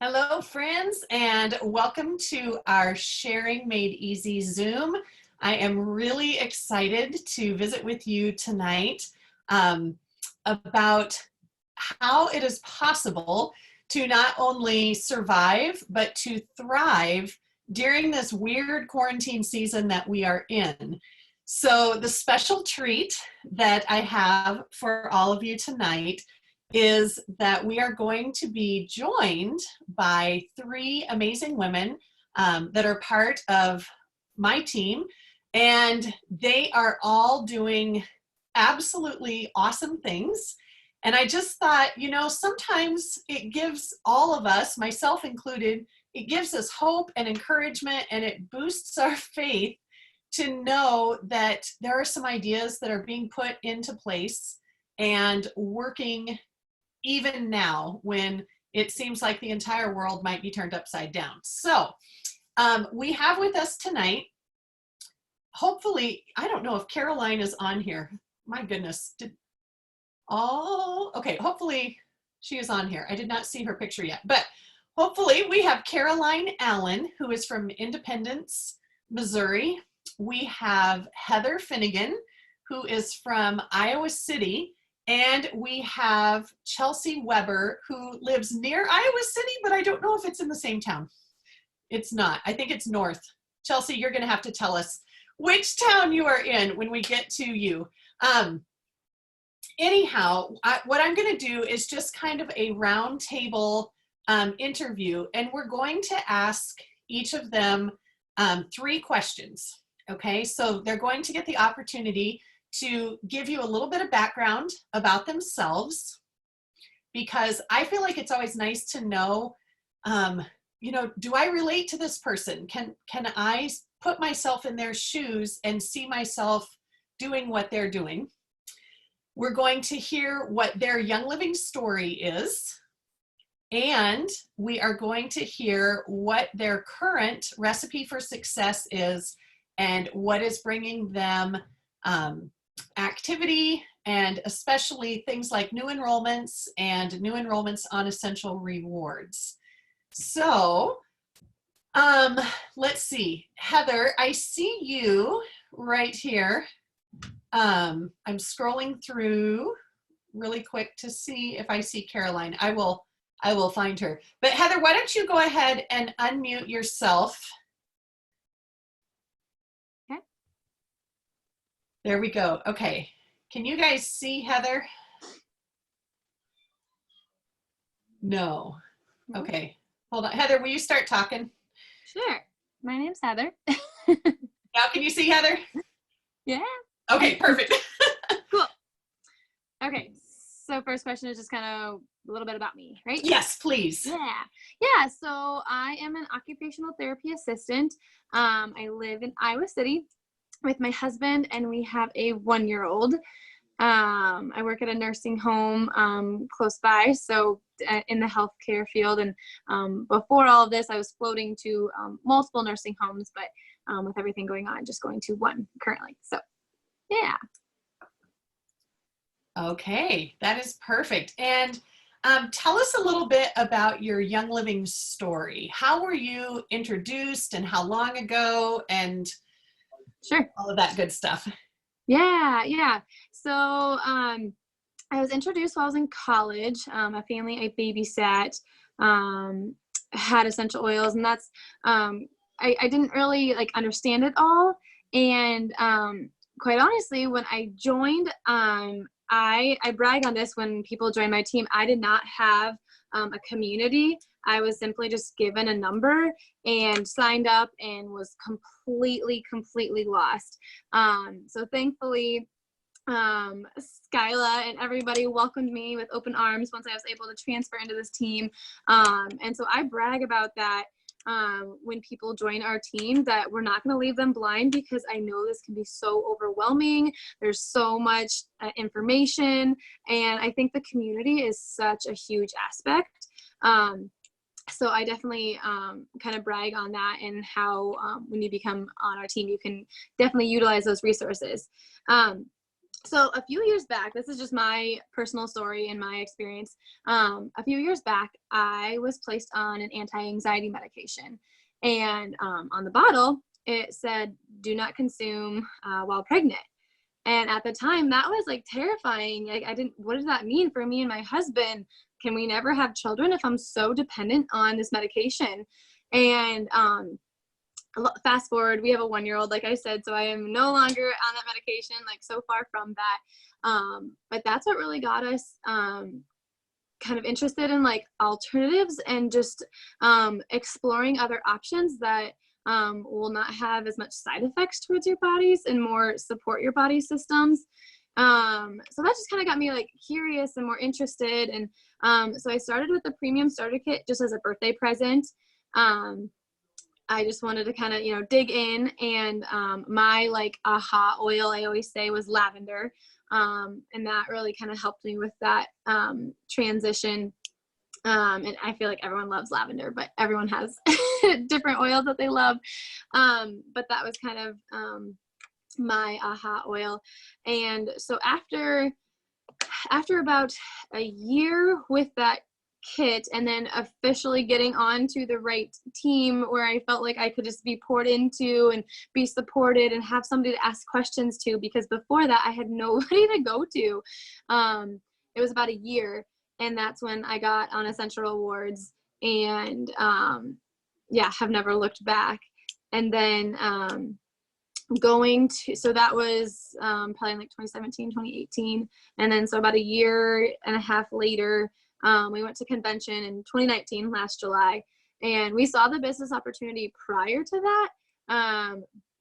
Hello, friends, and welcome to our Sharing Made Easy Zoom. I am really excited to visit with you tonight about how it is possible to not only survive, but to thrive during this weird quarantine season that we are in. So the special treat that I have for all of you tonight is that we are going to be joined by three amazing women that are part of my team, and they are all doing absolutely awesome things. And I just thought, sometimes it gives all of us, myself included, it gives us hope and encouragement, and it boosts our faith to know that there are some ideas that are being put into place and working even now when it seems like the entire world might be turned upside down. So we have with us tonight, hopefully, I don't know if Caroline is on here. My goodness. Okay, hopefully she is on here. I did not see her picture yet, but hopefully we have Caroline Allen, who is from Independence, Missouri. We have Heather Finnegan, who is from Iowa City. And we have Chelsea Weber, who lives near Iowa City, but I don't know if it's in the same town. It's not. I think it's north. Chelsea, you're going to have to tell us which town you are in when we get to you. Anyhow, what I'm going to do is just kind of a round table interview, and we're going to ask each of them 3 questions. Okay, so they're going to get the opportunity to give you a little bit of background about themselves, because I feel like it's always nice to know, do I relate to this person? Can I put myself in their shoes and see myself doing what they're doing? We're going to hear what their Young Living story is, and we are going to hear what their current recipe for success is and what is bringing them activity, and especially things like new enrollments and new enrollments on essential rewards. So let's see. Heather, I see you right here. I'm scrolling through really quick to see if I see Caroline. I will find her. But Heather, why don't you go ahead and unmute yourself? There we go. Okay. Can you guys see Heather? No. Okay. Hold on. Heather, will you start talking? Sure. My name's Heather. Now can you see Heather? Yeah. Okay, perfect. Cool. Okay. So first question is just kind of a little bit about me, right? Yes, please. Yeah. So I am an occupational therapy assistant. I live in Iowa City with my husband, and we have a 1-year-old. I work at a nursing home close by, so in the healthcare field. And before all of this, I was floating to multiple nursing homes, but with everything going on, just going to one currently. So, yeah. Okay, that is perfect. And tell us a little bit about your Young Living story. How were you introduced, and how long ago, and Sure. all of that good stuff? Yeah. So I was introduced while I was in college. A family I babysat had essential oils, and that's I didn't really understand it all. And quite honestly, when I joined, I brag on this when people join my team. I did not have a community. I was simply just given a number and signed up and was completely lost. So thankfully, Skyla and everybody welcomed me with open arms once I was able to transfer into this team. And so I brag about that when people join our team, that we're not going to leave them blind, because I know this can be so overwhelming. There's so much information, and I think the community is such a huge aspect. So I definitely kind of brag on that, and how when you become on our team, you can definitely utilize those resources. So a few years back, this is just my personal story and my experience. A few years back, I was placed on an anti-anxiety medication, and on the bottle it said, "Do not consume while pregnant." And at the time, that was like terrifying. Like, I didn't. What does that mean for me and my husband? Can we never have children if I'm so dependent on this medication? And fast forward, we have a 1-year-old, like I said, so I am no longer on that medication, like so far from that. But that's what really got us kind of interested in like alternatives and just exploring other options that will not have as much side effects towards your bodies and more support your body systems. So that just kind of got me like curious and more interested. And so I started with the premium starter kit just as a birthday present. I just wanted to kind of, dig in, and my like aha oil, I always say, was lavender. And that really kind of helped me with that transition. And I feel like everyone loves lavender, but everyone has different oils that they love. But that was kind of my aha oil. And so after about a year with that kit, and then officially getting on to the right team where I felt like I could just be poured into and be supported and have somebody to ask questions to, because before that I had nobody to go to. It was about a year, and that's when I got on Essential Rewards, and have never looked back. And then so that was probably in like 2017, 2018. And then so about a year and a half later, we went to convention in 2019, last July, and we saw the business opportunity prior to that.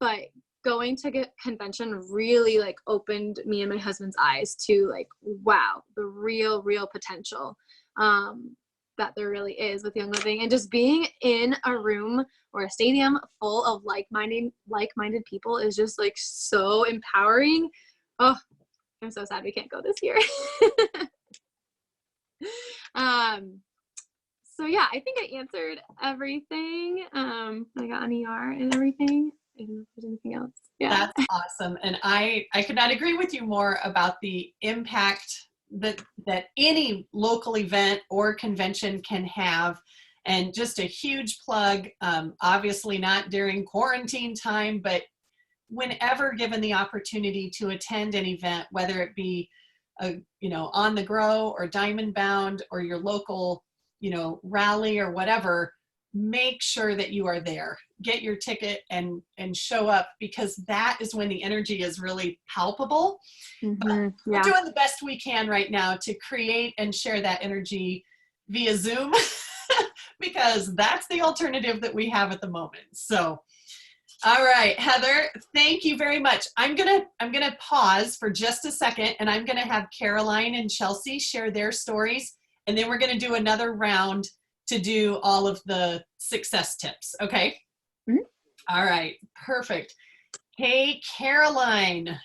But going to convention really like opened me and my husband's eyes to like, wow, the real potential that there really is with Young Living, and just being in a room or a stadium full of like-minded people is just like so empowering. Oh, I'm so sad we can't go this year. So yeah, I think I answered everything. I got an ER and everything. I don't know if there's anything else. Yeah. That's awesome. And I could not agree with you more about the impact that any local event or convention can have. And just a huge plug, obviously not during quarantine time, but whenever given the opportunity to attend an event, whether it be on the Grow or Diamond Bound or your local, rally or whatever, make sure that you are there. Get your ticket and show up, because that is when the energy is really palpable. But we're doing the best we can right now to create and share that energy via Zoom because that's the alternative that we have at the moment. So, all right, Heather, thank you very much. I'm gonna pause for just a second, and I'm gonna have Caroline and Chelsea share their stories, and then we're gonna do another round to do all of the success tips. Okay? Mm-hmm. All right, perfect. Hey, Caroline,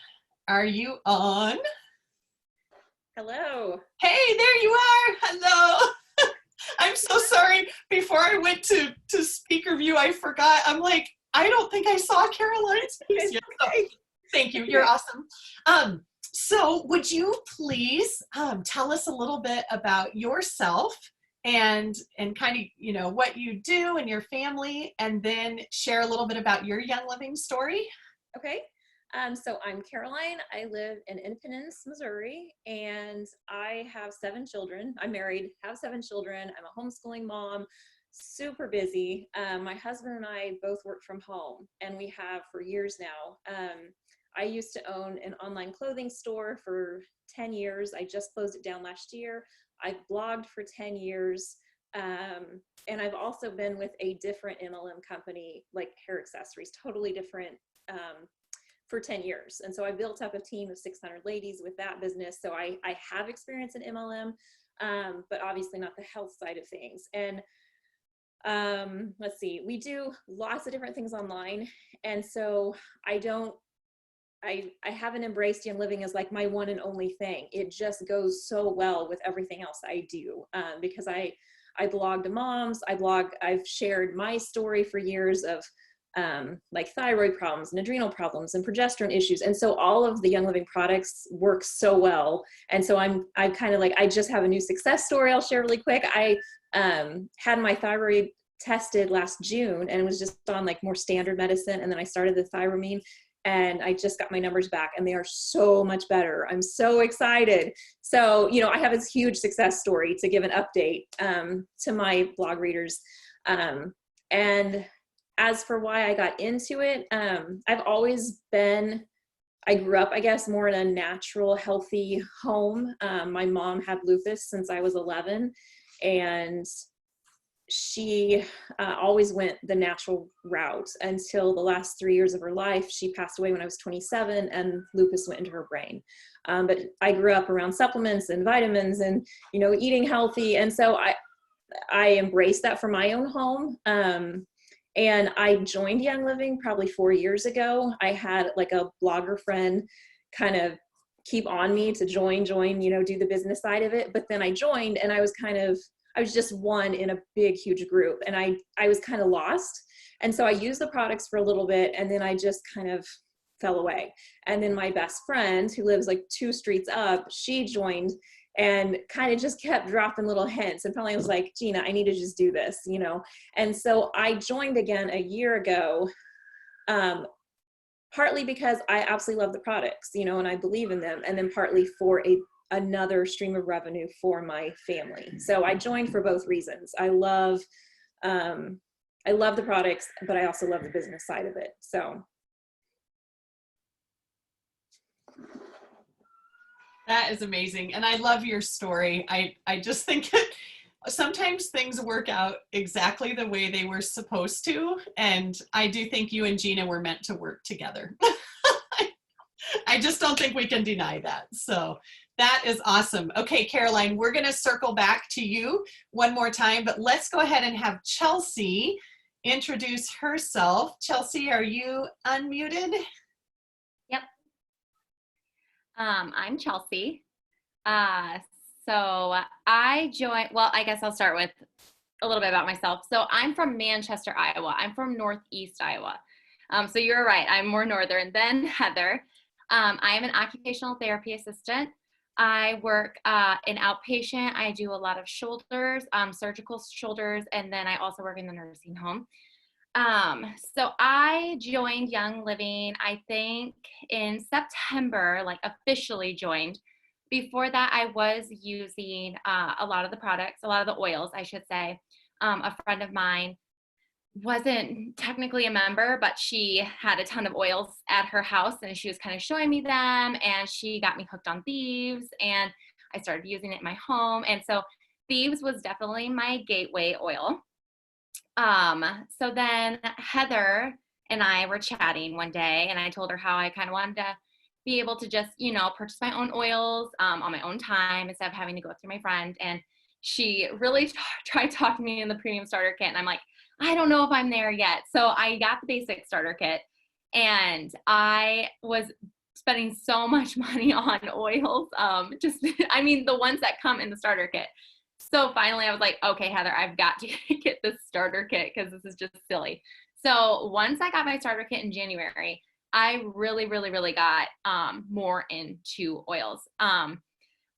are you on? Hello. Hey, there you are. Hello. I'm so sorry. Before I went to speaker view, I forgot. I'm like, I don't think I saw Caroline's face yet. So, thank you. You're awesome. So would you please tell us a little bit about yourself and kind of, what you do and your family, and then share a little bit about your Young Living story? Okay. So I'm Caroline. I live in Independence, Missouri, and I have 7 children. I'm married, have 7 children. I'm a homeschooling mom, super busy. My husband and I both work from home, and we have for years now. I used to own an online clothing store for 10 years. I just closed it down last year. I've blogged for 10 years. And I've also been with a different MLM company, like hair accessories, totally different, for 10 years. And so I built up a team of 600 ladies with that business. So I have experience in MLM, but obviously not the health side of things. And let's see, we do lots of different things online. And so I haven't embraced Young Living as like my one and only thing. It just goes so well with everything else I do, because I blog to moms. I've shared my story for years of like thyroid problems and adrenal problems and progesterone issues. And so all of the Young Living products work so well. And so I'm kind of like, I just have a new success story I'll share really quick. I had my thyroid tested last June and was just on like more standard medicine. And then I started the Thyramine and I just got my numbers back and they are so much better. I'm so excited. So, you know, I have this huge success story to give an update to my blog readers. And as for why I got into it, I've always been, I grew up, I guess, more in a natural, healthy home. My mom had lupus since I was 11, and she always went the natural route until the last 3 years of her life. She passed away when I was 27, and lupus went into her brain. But I grew up around supplements and vitamins and, you know, eating healthy. And so I embraced that for my own home. And I joined Young Living probably 4 years ago. I had like a blogger friend kind of keep on me to join, you know, do the business side of it. But then I joined and I was just one in a big, huge group. And I was kind of lost. And so I used the products for a little bit and then I just kind of fell away. And then my best friend, who lives like 2 streets up, she joined and kind of just kept dropping little hints and finally I was like, Gina, I need to just do this, you know? And so I joined again a year ago, partly because I absolutely love the products, you know, and I believe in them. And then partly for another stream of revenue for my family. So I joined for both reasons. I love the products, but I also love the business side of it. So. That is amazing. And I love your story. I just think sometimes things work out exactly the way they were supposed to. And I do think you and Gina were meant to work together. I just don't think we can deny that. So that is awesome. Okay, Caroline, we're going to circle back to you one more time, but let's go ahead and have Chelsea introduce herself. Chelsea, are you unmuted? Yep. I'm Chelsea. So I joined, well, I guess I'll start with a little bit about myself. So I'm from Manchester, Iowa. I'm from Northeast Iowa. So you're right, I'm more northern than Heather. I am an occupational therapy assistant. I work in outpatient. I do a lot of shoulders, surgical shoulders, and then I also work in the nursing home. So I joined Young Living, I think in September, like officially joined. Before that, I was using a lot of the products, a lot of the oils, I should say. A friend of mine wasn't technically a member, but she had a ton of oils at her house and she was kind of showing me them and she got me hooked on Thieves and I started using it in my home. And so Thieves was definitely my gateway oil. So then Heather and I were chatting one day and I told her how I kind of wanted to be able to just, you know, purchase my own oils on my own time instead of having to go through my friend. And she really tried talking me in the premium starter kit. And I'm like, I don't know if I'm there yet. So I got the basic starter kit and I was spending so much money on oils. I mean, the ones that come in the starter kit. So finally I was like, okay, Heather, I've got to get this starter kit because this is just silly. So once I got my starter kit in January, I really, really, really got more into oils.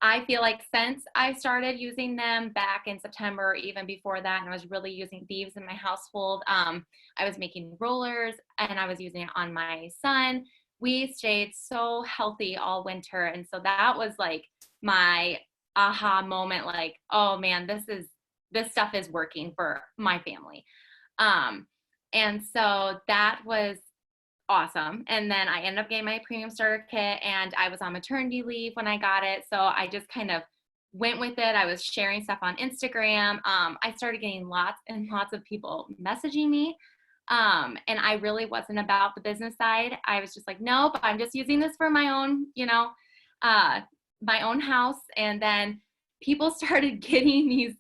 I feel like since I started using them back in September, even before that, and I was really using Thieves in my household, I was making rollers and I was using it on my son. We stayed so healthy all winter. And so that was like my aha moment, like, oh man, this stuff is working for my family. And so that was awesome. And then I ended up getting my premium starter kit and I was on maternity leave when I got it. So I just kind of went with it. I was sharing stuff on Instagram. I started getting lots and lots of people messaging me. And I really wasn't about the business side. I was just like, nope, I'm just using this for my own, you know, my own house. And then people started getting these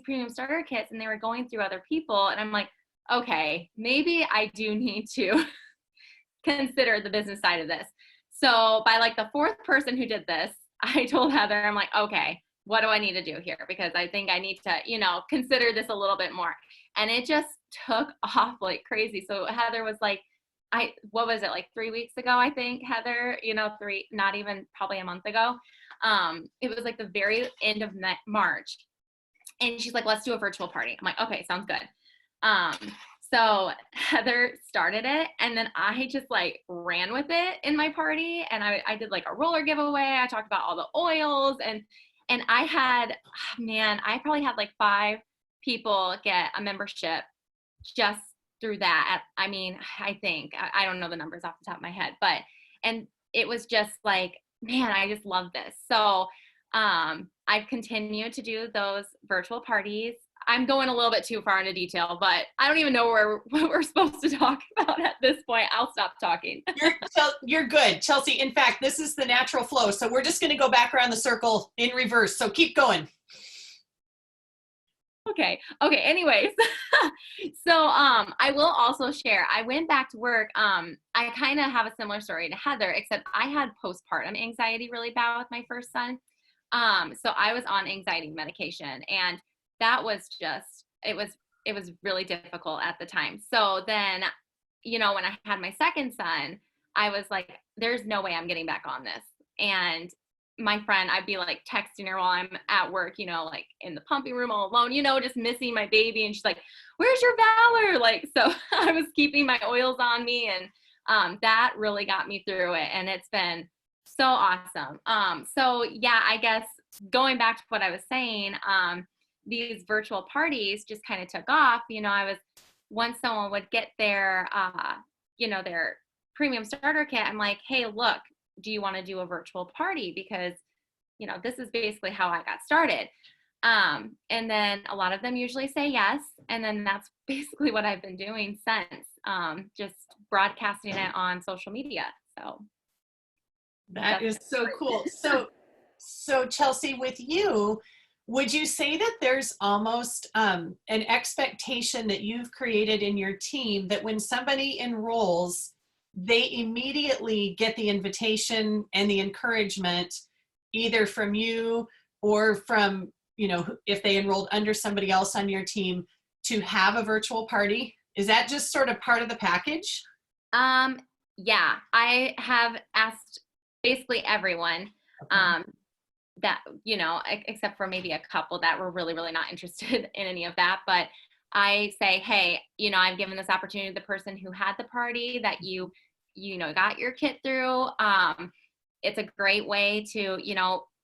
premium starter kits and they were going through other people. And I'm like, okay, maybe I do need to consider the business side of this. So by like the 4th person who did this, I told Heather, I'm like, okay, what do I need to do here? Because I think I need to, consider this a little bit more. And it just took off like crazy. So Heather was like, what was it, like 3 weeks ago, I think, Heather, not even probably a month ago. It was like the very end of March. And she's like, let's do a virtual party. I'm like, okay, sounds good. So Heather started it, and then I just like ran with it in my party, and I did like a roller giveaway. I talked about all the oils, and I had, I probably had like 5 people get a membership just through that. I think, I don't know the numbers off the top of my head, and it was just like, man, I just love this. So I've continued to do those virtual parties. I'm going a little bit too far into detail, but I don't even know what we're supposed to talk about at this point. I'll stop talking. You're good, Chelsea. In fact, this is the natural flow. So we're just going to go back around the circle in reverse. So keep going. Okay. Anyways, so I will also share, I went back to work. I kind of have a similar story to Heather, except I had postpartum anxiety really bad with my first son. So I was on anxiety medication, and that was just, it was really difficult at the time. So then, when I had my second son, I was like, there's no way I'm getting back on this. And my friend, I'd be like texting her while I'm at work, like in the pumping room all alone, just missing my baby. And she's like, where's your Valor? Like, so I was keeping my oils on me, and that really got me through it. And it's been so awesome. So yeah, I guess going back to what I was saying, these virtual parties just kind of took off. Once someone would get their premium starter kit, I'm like, hey, look, do you want to do a virtual party? Because, this is basically how I got started. And then a lot of them usually say yes. And then that's basically what I've been doing since, just broadcasting it on social media. So that is so cool. So Chelsea, with you, would you say that there's almost an expectation that you've created in your team that when somebody enrolls, they immediately get the invitation and the encouragement either from you or from, if they enrolled under somebody else on your team, to have a virtual party? Is that just sort of part of the package? Yeah, I have asked basically everyone. Okay. That, except for maybe a couple that were really, really not interested in any of that. But I say, hey, I've given this opportunity to the person who had the party that you got your kit through. It's a great way to,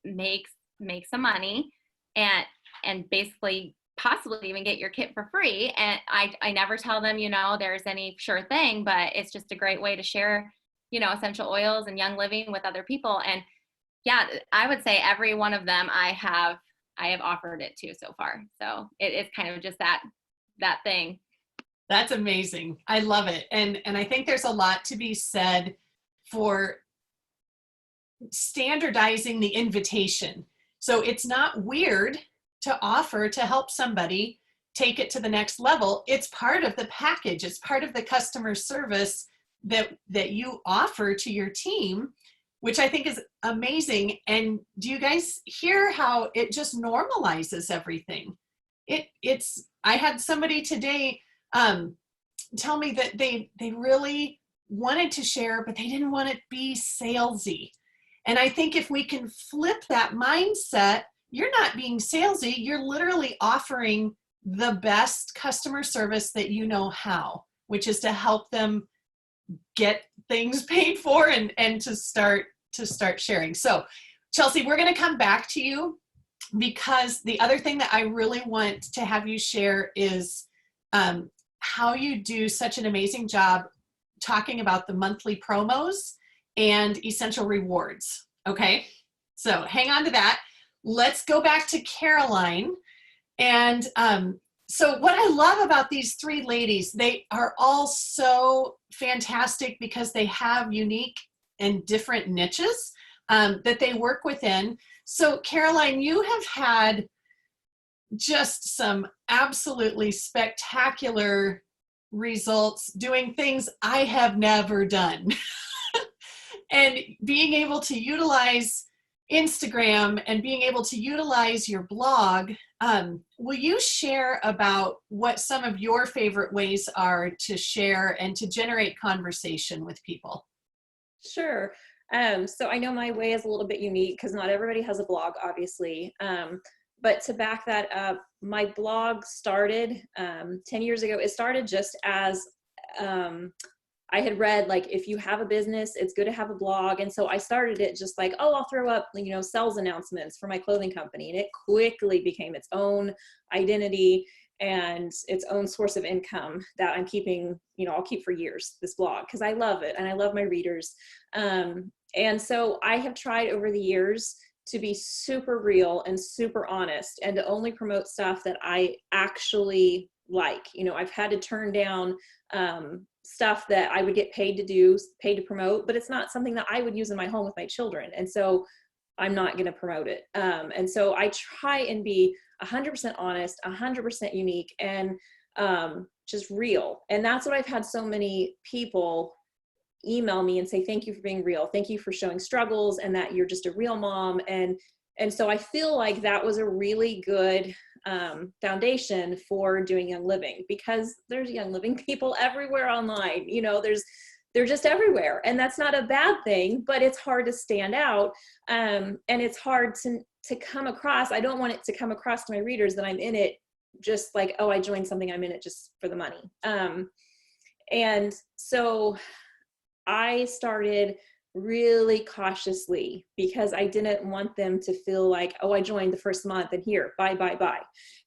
make some money and basically possibly even get your kit for free. And I never tell them, there's any sure thing, but it's just a great way to share, essential oils and Young Living with other people. And yeah, I would say every one of them I have offered it to so far. So it is kind of just that thing. That's amazing. I love it. And I think there's a lot to be said for standardizing the invitation. So it's not weird to offer to help somebody take it to the next level. It's part of the package. It's part of the customer service that you offer to your team, which I think is amazing. And do you guys hear how it just normalizes everything? I had somebody today tell me that they really wanted to share, but they didn't want it to be salesy. And I think if we can flip that mindset, you're not being salesy, you're literally offering the best customer service that you know how, which is to help them get things paid for and to start sharing. So Chelsea, we're going to come back to you, because the other thing that I really want to have you share is how you do such an amazing job talking about the monthly promos and essential rewards. Okay, so hang on to that. Let's go back to Caroline. And so what I love about these 3 ladies, they are all so fantastic because they have unique and different niches that they work within. So Caroline, you have had just some absolutely spectacular results doing things I have never done. And being able to utilize Instagram and being able to utilize your blog, will you share about what some of your favorite ways are to share and to generate conversation with people? Sure. So I know my way is a little bit unique because not everybody has a blog, obviously. But to back that up, my blog started 10 years ago. It started just as I had read, like, if you have a business, it's good to have a blog. And so I started it just like, oh, I'll throw up, sales announcements for my clothing company. And it quickly became its own identity and its own source of income that I'm keeping, I'll keep for years, this blog, because I love it and I love my readers. And so I have tried over the years to be super real and super honest and to only promote stuff that I actually like. I've had to turn down stuff that I would get paid to promote, but it's not something that I would use in my home with my children. And so I'm not going to promote it. And so I try and be 100% honest, 100% unique, and just real. And that's what I've had so many people email me and say, thank you for being real. Thank you for showing struggles and that you're just a real mom. And so I feel like that was a really good foundation for doing Young Living, because there's Young Living people everywhere online. They're just everywhere, and that's not a bad thing, but it's hard to stand out. And it's hard to come across. I don't want it to come across to my readers that I'm in it just like, oh, I joined something, I'm in it just for the money. And so I started really cautiously because I didn't want them to feel like, oh, I joined the first month and here, bye.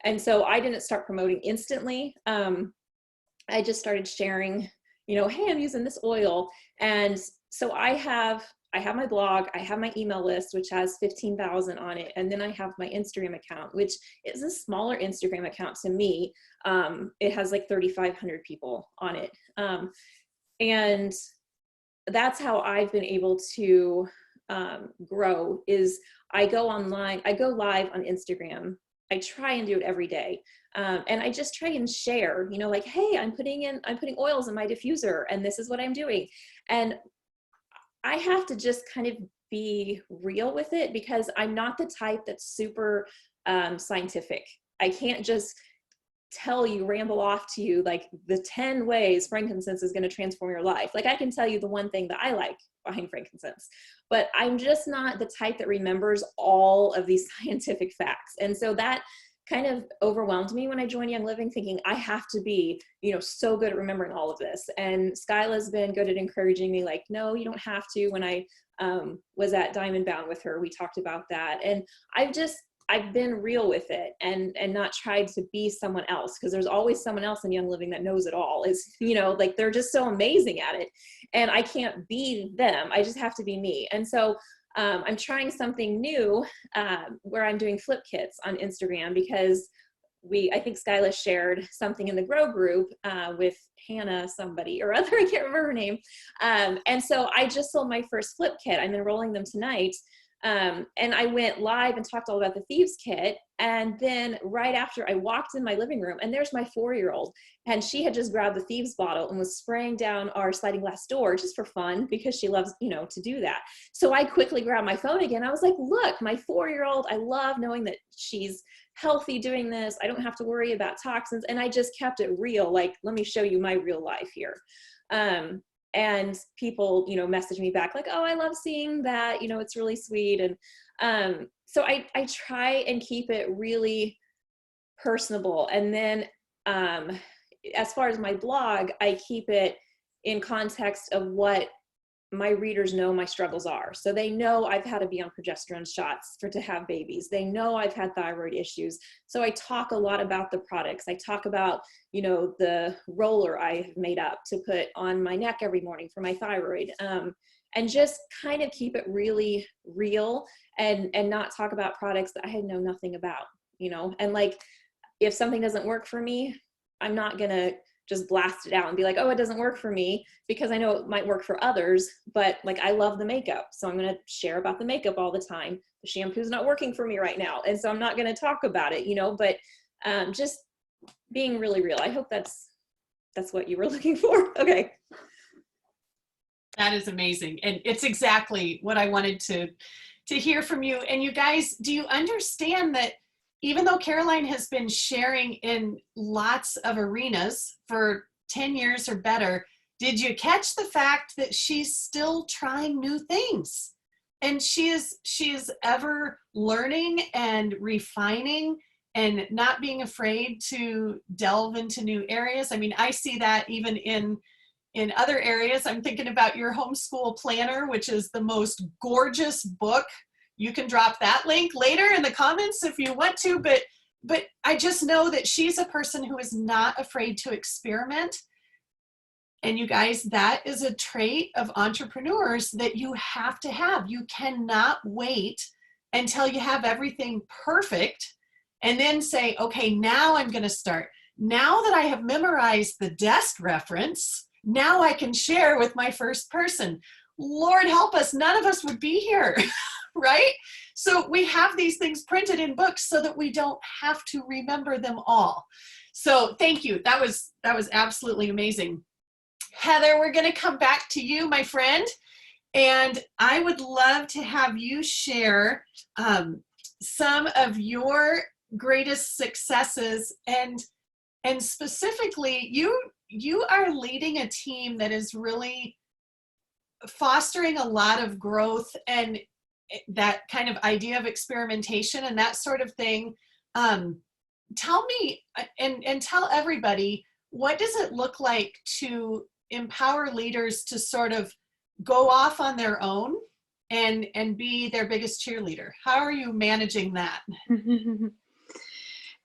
And so I didn't start promoting instantly. I just started sharing, hey, I'm using this oil. And so I have my blog, I have my email list, which has 15,000 on it. And then I have my Instagram account, which is a smaller Instagram account to me. It has like 3,500 people on it. And that's how I've been able to grow, is I go online, I go live on Instagram. I try and do it every day. And I just try and share, like, hey, I'm putting oils in my diffuser and this is what I'm doing. And I have to just kind of be real with it because I'm not the type that's super scientific. I can't just ramble off to you like the 10 ways frankincense is going to transform your life. Like, I can tell you the one thing that I like behind frankincense, but I'm just not the type that remembers all of these scientific facts. And so that kind of overwhelmed me when I joined Young Living, thinking I have to be, so good at remembering all of this. And Skyla's been good at encouraging me, like, no, you don't have to. When I was at Diamond Bound with her, we talked about that. And I've been real with it and not tried to be someone else, because there's always someone else in Young Living that knows it all. Like, they're just so amazing at it, and I can't be them. I just have to be me. And so I'm trying something new where I'm doing flip kits on Instagram, because I think Skyla shared something in the Grow group with Hannah, somebody or other, I can't remember her name. And so I just sold my first flip kit. I'm enrolling them tonight. And I went live and talked all about the Thieves Kit. And then right after, I walked in my living room and there's my 4-year-old, and she had just grabbed the Thieves bottle and was spraying down our sliding glass door just for fun, because she loves, to do that. So I quickly grabbed my phone again. I was like, look, my 4-year-old, I love knowing that she's healthy doing this. I don't have to worry about toxins. And I just kept it real. Like, let me show you my real life here. And people, message me back like, oh, I love seeing that, it's really sweet. And so I try and keep it really personable. And then as far as my blog, I keep it in context of what my readers know my struggles are. So they know I've had to be on progesterone shots to have babies. They know I've had thyroid issues. So I talk a lot about the products. I talk about, the roller I have made up to put on my neck every morning for my thyroid. And just kind of keep it really real and not talk about products that I know nothing about, and like, if something doesn't work for me, I'm not going to just blast it out and be like, oh, it doesn't work for me, because I know it might work for others. But like, I love the makeup, so I'm going to share about the makeup all the time. The shampoo's not working for me right now, and so I'm not going to talk about it, but just being really real. I hope that's what you were looking for. Okay. That is amazing. And it's exactly what I wanted to hear from you. And you guys, do you understand that even though Caroline has been sharing in lots of arenas for 10 years or better, did you catch the fact that she's still trying new things? And she is ever learning and refining and not being afraid to delve into new areas. I mean, I see that even in other areas. I'm thinking about your homeschool planner, which is the most gorgeous book. You can drop that link later in the comments if you want to, but I just know that she's a person who is not afraid to experiment. And you guys, that is a trait of entrepreneurs that you have to have. You cannot wait until you have everything perfect and then say, okay, now I'm going to start. Now that I have memorized the desk reference, now I can share with my first person. Lord help us, none of us would be here, right? So we have these things printed in books so that we don't have to remember them all. So thank you. That was absolutely amazing. Heather, we're going to come back to you, my friend, and I would love to have you share some of your greatest successes, and specifically, you are leading a team that is really fostering a lot of growth and that kind of idea of experimentation and that sort of thing. Tell me and tell everybody, what does it look like to empower leaders to sort of go off on their own and be their biggest cheerleader? How are you managing that?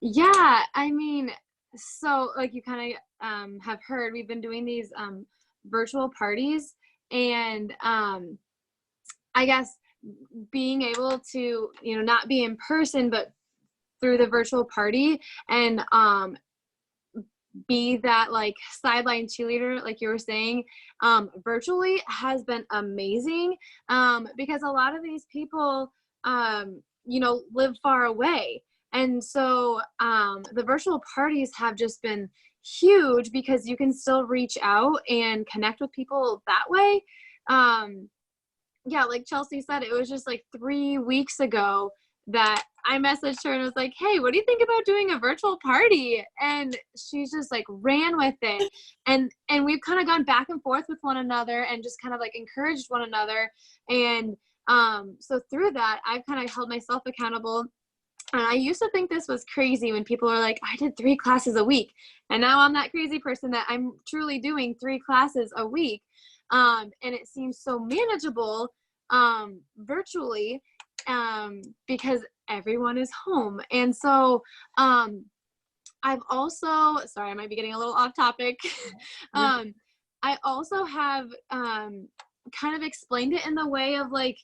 Yeah, I mean, so like you kind of have heard, we've been doing these virtual parties, and I guess being able to, not be in person, but through the virtual party, and be that like sideline cheerleader, like you were saying, virtually has been amazing, because a lot of these people, live far away. And so the virtual parties have just been huge because you can still reach out and connect with people that way. Yeah, like Chelsea said, it was just like 3 weeks ago that I messaged her and was like, hey, what do you think about doing a virtual party? And she's just like ran with it. And we've kind of gone back and forth with one another and just kind of like encouraged one another. And so through that, I've kind of held myself accountable. And I used to think this was crazy when people are like, I did 3 classes a week. And now I'm that crazy person that I'm truly doing 3 classes a week. And it seems so manageable virtually, because everyone is home. And so I've also, sorry, I might be getting a little off topic. I also have kind of explained it in the way of like,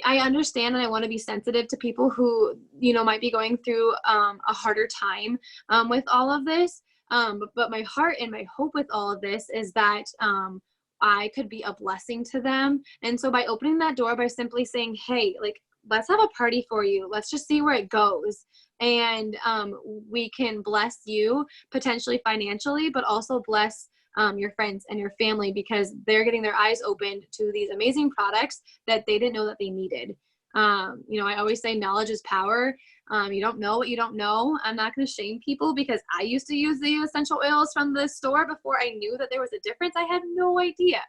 I understand and I want to be sensitive to people who, might be going through a harder time with all of this. But my heart and my hope with all of this is that I could be a blessing to them. And so by opening that door, by simply saying, hey, like, let's have a party for you. Let's just see where it goes. And we can bless you potentially financially, but also bless your friends and your family, because they're getting their eyes opened to these amazing products that they didn't know that they needed. I always say knowledge is power. You don't know what you don't know. I'm not going to shame people because I used to use the essential oils from the store before I knew that there was a difference. I had no idea.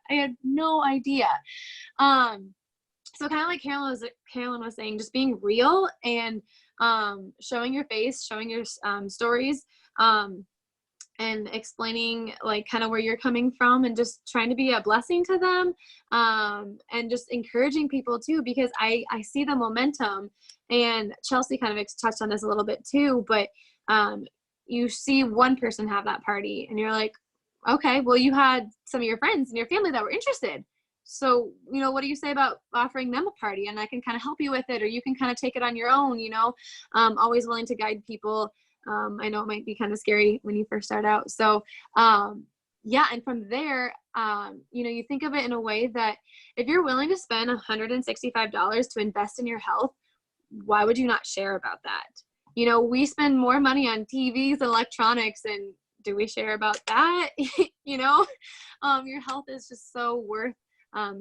So kind of like Carolyn was saying, just being real and showing your face, showing your stories, and explaining like kind of where you're coming from, and just trying to be a blessing to them, and just encouraging people too, because I see the momentum. And Chelsea kind of touched on this a little bit too, but you see one person have that party and you're like, okay, well, you had some of your friends and your family that were interested. So, what do you say about offering them a party, and I can kind of help you with it, or you can kind of take it on your own, always willing to guide people. I know it might be kind of scary when you first start out. So, yeah. And from there, you think of it in a way that if you're willing to spend $165 to invest in your health, why would you not share about that? We spend more money on TVs and electronics, and do we share about that? Your health is just so worth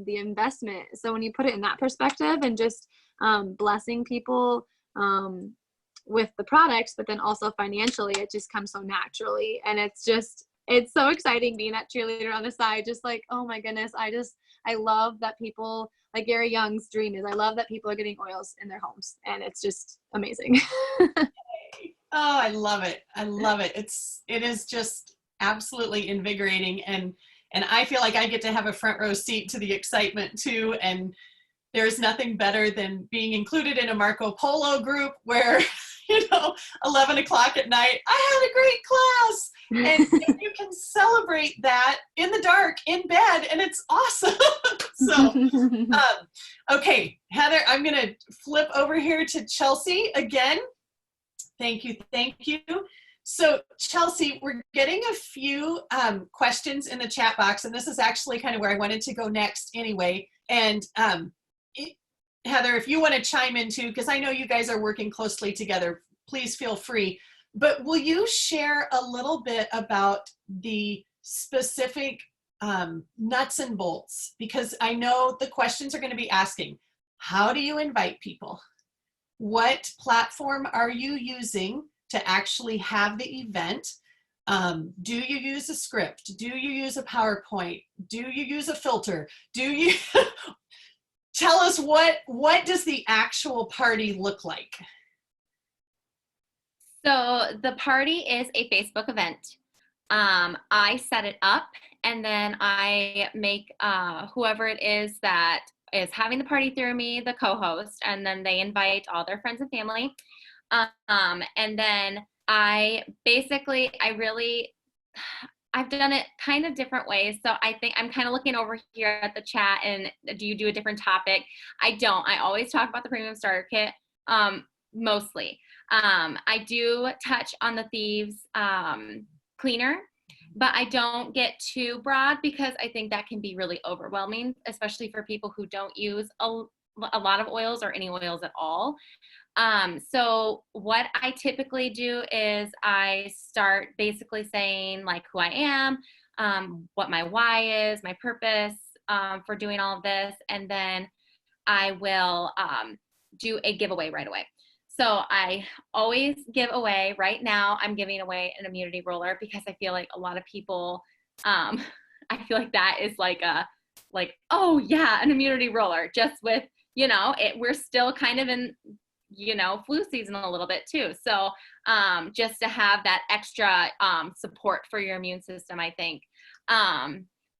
the investment. So when you put it in that perspective and just blessing people with the products, but then also financially, it just comes so naturally. And it's so exciting being that cheerleader on the side, just like, oh my goodness, I love that people, like Gary Young's dream is, I love that people are getting oils in their homes, and it's just amazing. Oh, I love it. I love it. It is just absolutely invigorating. And I feel like I get to have a front row seat to the excitement too. And there's nothing better than being included in a Marco Polo group where, 11 o'clock at night, I had a great class. And you can celebrate that in the dark, in bed, and it's awesome. So, okay, Heather, I'm going to flip over here to Chelsea again. Thank you. So Chelsea, we're getting a few questions in the chat box, and this is actually kind of where I wanted to go next anyway. And Heather, if you want to chime in too, because I know you guys are working closely together, please feel free. But will you share a little bit about the specific nuts and bolts? Because I know the questions are going to be asking, how do you invite people? What platform are you using to actually have the event? Do you use a script? Do you use a PowerPoint? Do you use a filter? Do you tell us what does the actual party look like? So the party is a Facebook event. I set it up, and then I make whoever it is that is having the party through me the co-host, and then they invite all their friends and family. And then I've done it kind of different ways. So I think I'm kind of looking over here at the chat, and do you do a different topic? I don't. I always talk about the premium starter kit, mostly. I do touch on the Thieves cleaner, but I don't get too broad because I think that can be really overwhelming, especially for people who don't use a lot of oils or any oils at all. So what I typically do is I start basically saying like who I am, what my why is, my purpose for doing all of this, and then I will do a giveaway right away. So I always give away. Right now I'm giving away an immunity roller because I feel like a lot of people, I feel like that is like oh yeah, an immunity roller, just with, we're still kind of in, flu season a little bit too. So just to have that extra support for your immune system, I think.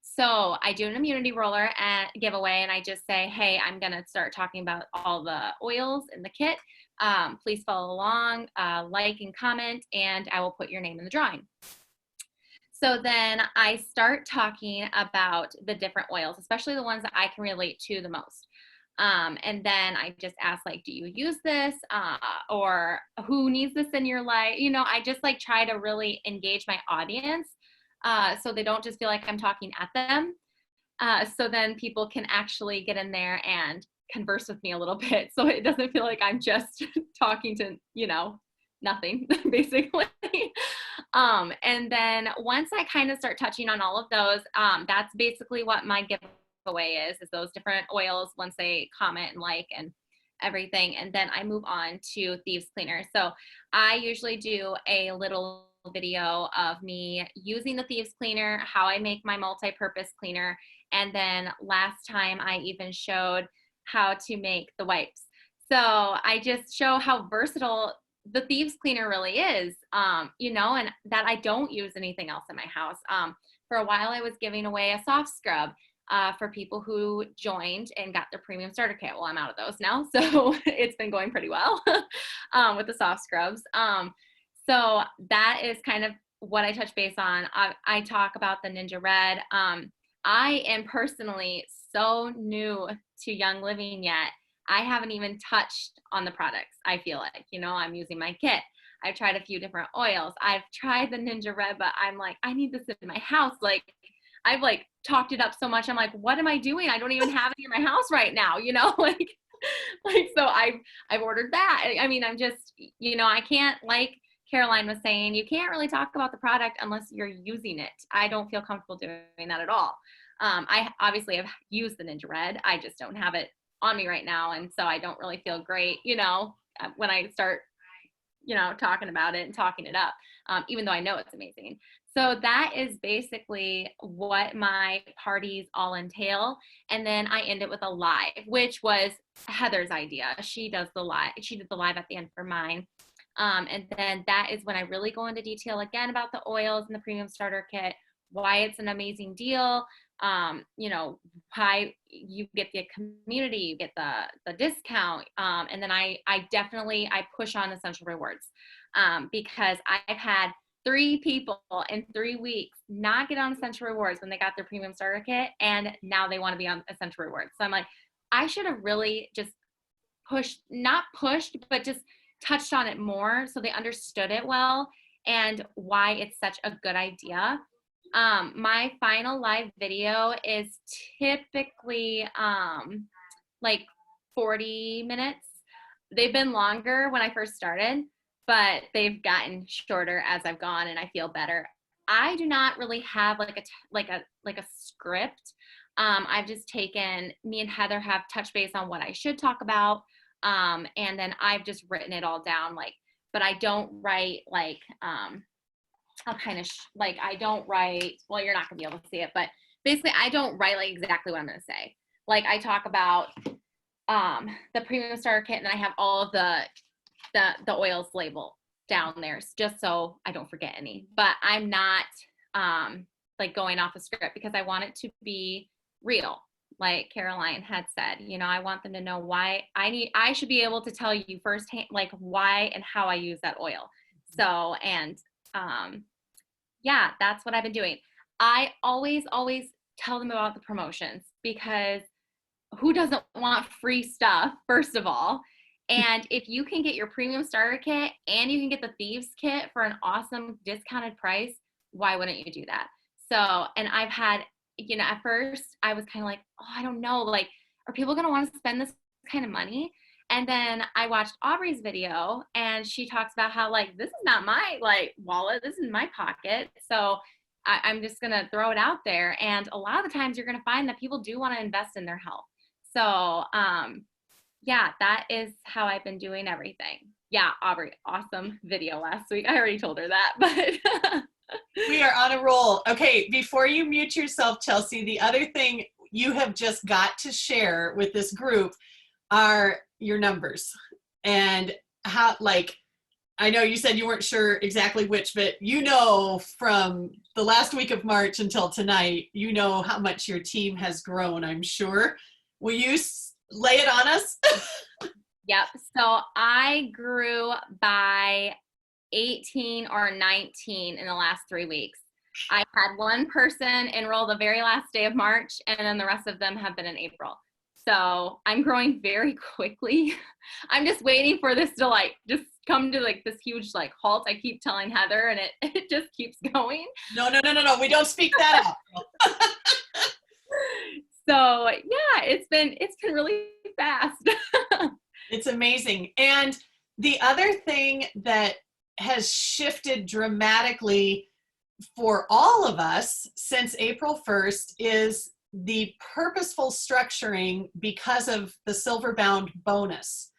So I do an immunity roller and giveaway, and I just say, hey, I'm going to start talking about all the oils in the kit. Please follow along, like and comment, and I will put your name in the drawing. So then I start talking about the different oils, especially the ones that I can relate to the most. And then I just ask, like, do you use this? Or who needs this in your life? I just try to really engage my audience. So they don't just feel like I'm talking at them. So then people can actually get in there and converse with me a little bit. So it doesn't feel like I'm just talking to, nothing, basically. And then once I kind of start touching on all of those, that's basically what my giveaway is those different oils once they comment and like and everything. And then I move on to Thieves Cleaner. So I usually do a little video of me using the Thieves Cleaner, how I make my multi-purpose cleaner, and then last time I even showed how to make the wipes. So I just show how versatile the Thieves Cleaner really is, and that I don't use anything else in my house. For a while I was giving away a soft scrub for people who joined and got their premium starter kit. Well, I'm out of those now, so it's been going pretty well with the soft scrubs. So that is kind of what I touch base on. I talk about the Ninja Red. I am personally so new to Young Living yet. I haven't even touched on the products. I feel like, I'm using my kit. I've tried a few different oils. I've tried the Ninja Red, but I'm like, I need this in my house. I've talked it up so much. I'm like, what am I doing? I don't even have it in my house right now, so I've ordered that. I mean, I'm just, I can't, like Caroline was saying, you can't really talk about the product unless you're using it. I don't feel comfortable doing that at all. I obviously have used the Ninja Red. I just don't have it on me right now. And so I don't really feel great, when I start, talking about it and talking it up, even though I know it's amazing. So that is basically what my parties all entail. And then I end it with a live, which was Heather's idea. She does the live. She did the live at the end for mine. And then that is when I really go into detail again about the oils and the premium starter kit, why it's an amazing deal, why you get the community, you get the discount. And then I definitely push on essential rewards, because I've had 3 people in 3 weeks not get on essential rewards when they got their premium starter kit, and now they want to be on essential rewards. So I'm like, I should have really just not pushed, but just touched on it more so they understood it well and why it's such a good idea. My final live video is typically like 40 minutes. They've been longer when I first started, but they've gotten shorter as I've gone, and I feel better. I do not really have like a script. I've just me and Heather have touched base on what I should talk about. And then I've just written it all down, but I don't write I don't write, well, you're not gonna be able to see it, but basically I don't write exactly what I'm gonna say. I talk about the premium starter kit, and then I have all of the oils label down there just so I don't forget any. But I'm not going off a script, because I want it to be real. Like Caroline had said, I want them to know why I should be able to tell you firsthand, why and how I use that oil. So, and yeah, that's what I've been doing. I always tell them about the promotions, because who doesn't want free stuff, first of all? And if you can get your premium starter kit and you can get the Thieves kit for an awesome discounted price, why wouldn't you do that? So, and I've had, at first I was kind of like, oh, I don't know, are people going to want to spend this kind of money? And then I watched Aubrey's video, and she talks about how this is not my wallet, this is my pocket. So I'm just going to throw it out there. And a lot of the times you're going to find that people do want to invest in their health. So yeah, that is how I've been doing everything. Yeah, Aubrey, awesome video last week. I already told her that, but We are on a roll. Okay, before you mute yourself, Chelsea, the other thing you have just got to share with this group are your numbers. And how, I know you said you weren't sure exactly which, but from the last week of March until tonight, how much your team has grown, I'm sure. Will you lay it on us? Yep. So I grew by 18 or 19 in the last 3 weeks. I had one person enroll the very last day of March, and then the rest of them have been in April. So I'm growing very quickly. I'm just waiting for this to just come to this huge halt. I keep telling Heather, and it just keeps going. No. We don't speak that out. So yeah, it's been really fast. It's amazing. And the other thing that has shifted dramatically for all of us since April 1st is the purposeful structuring because of the Silverbound bonus.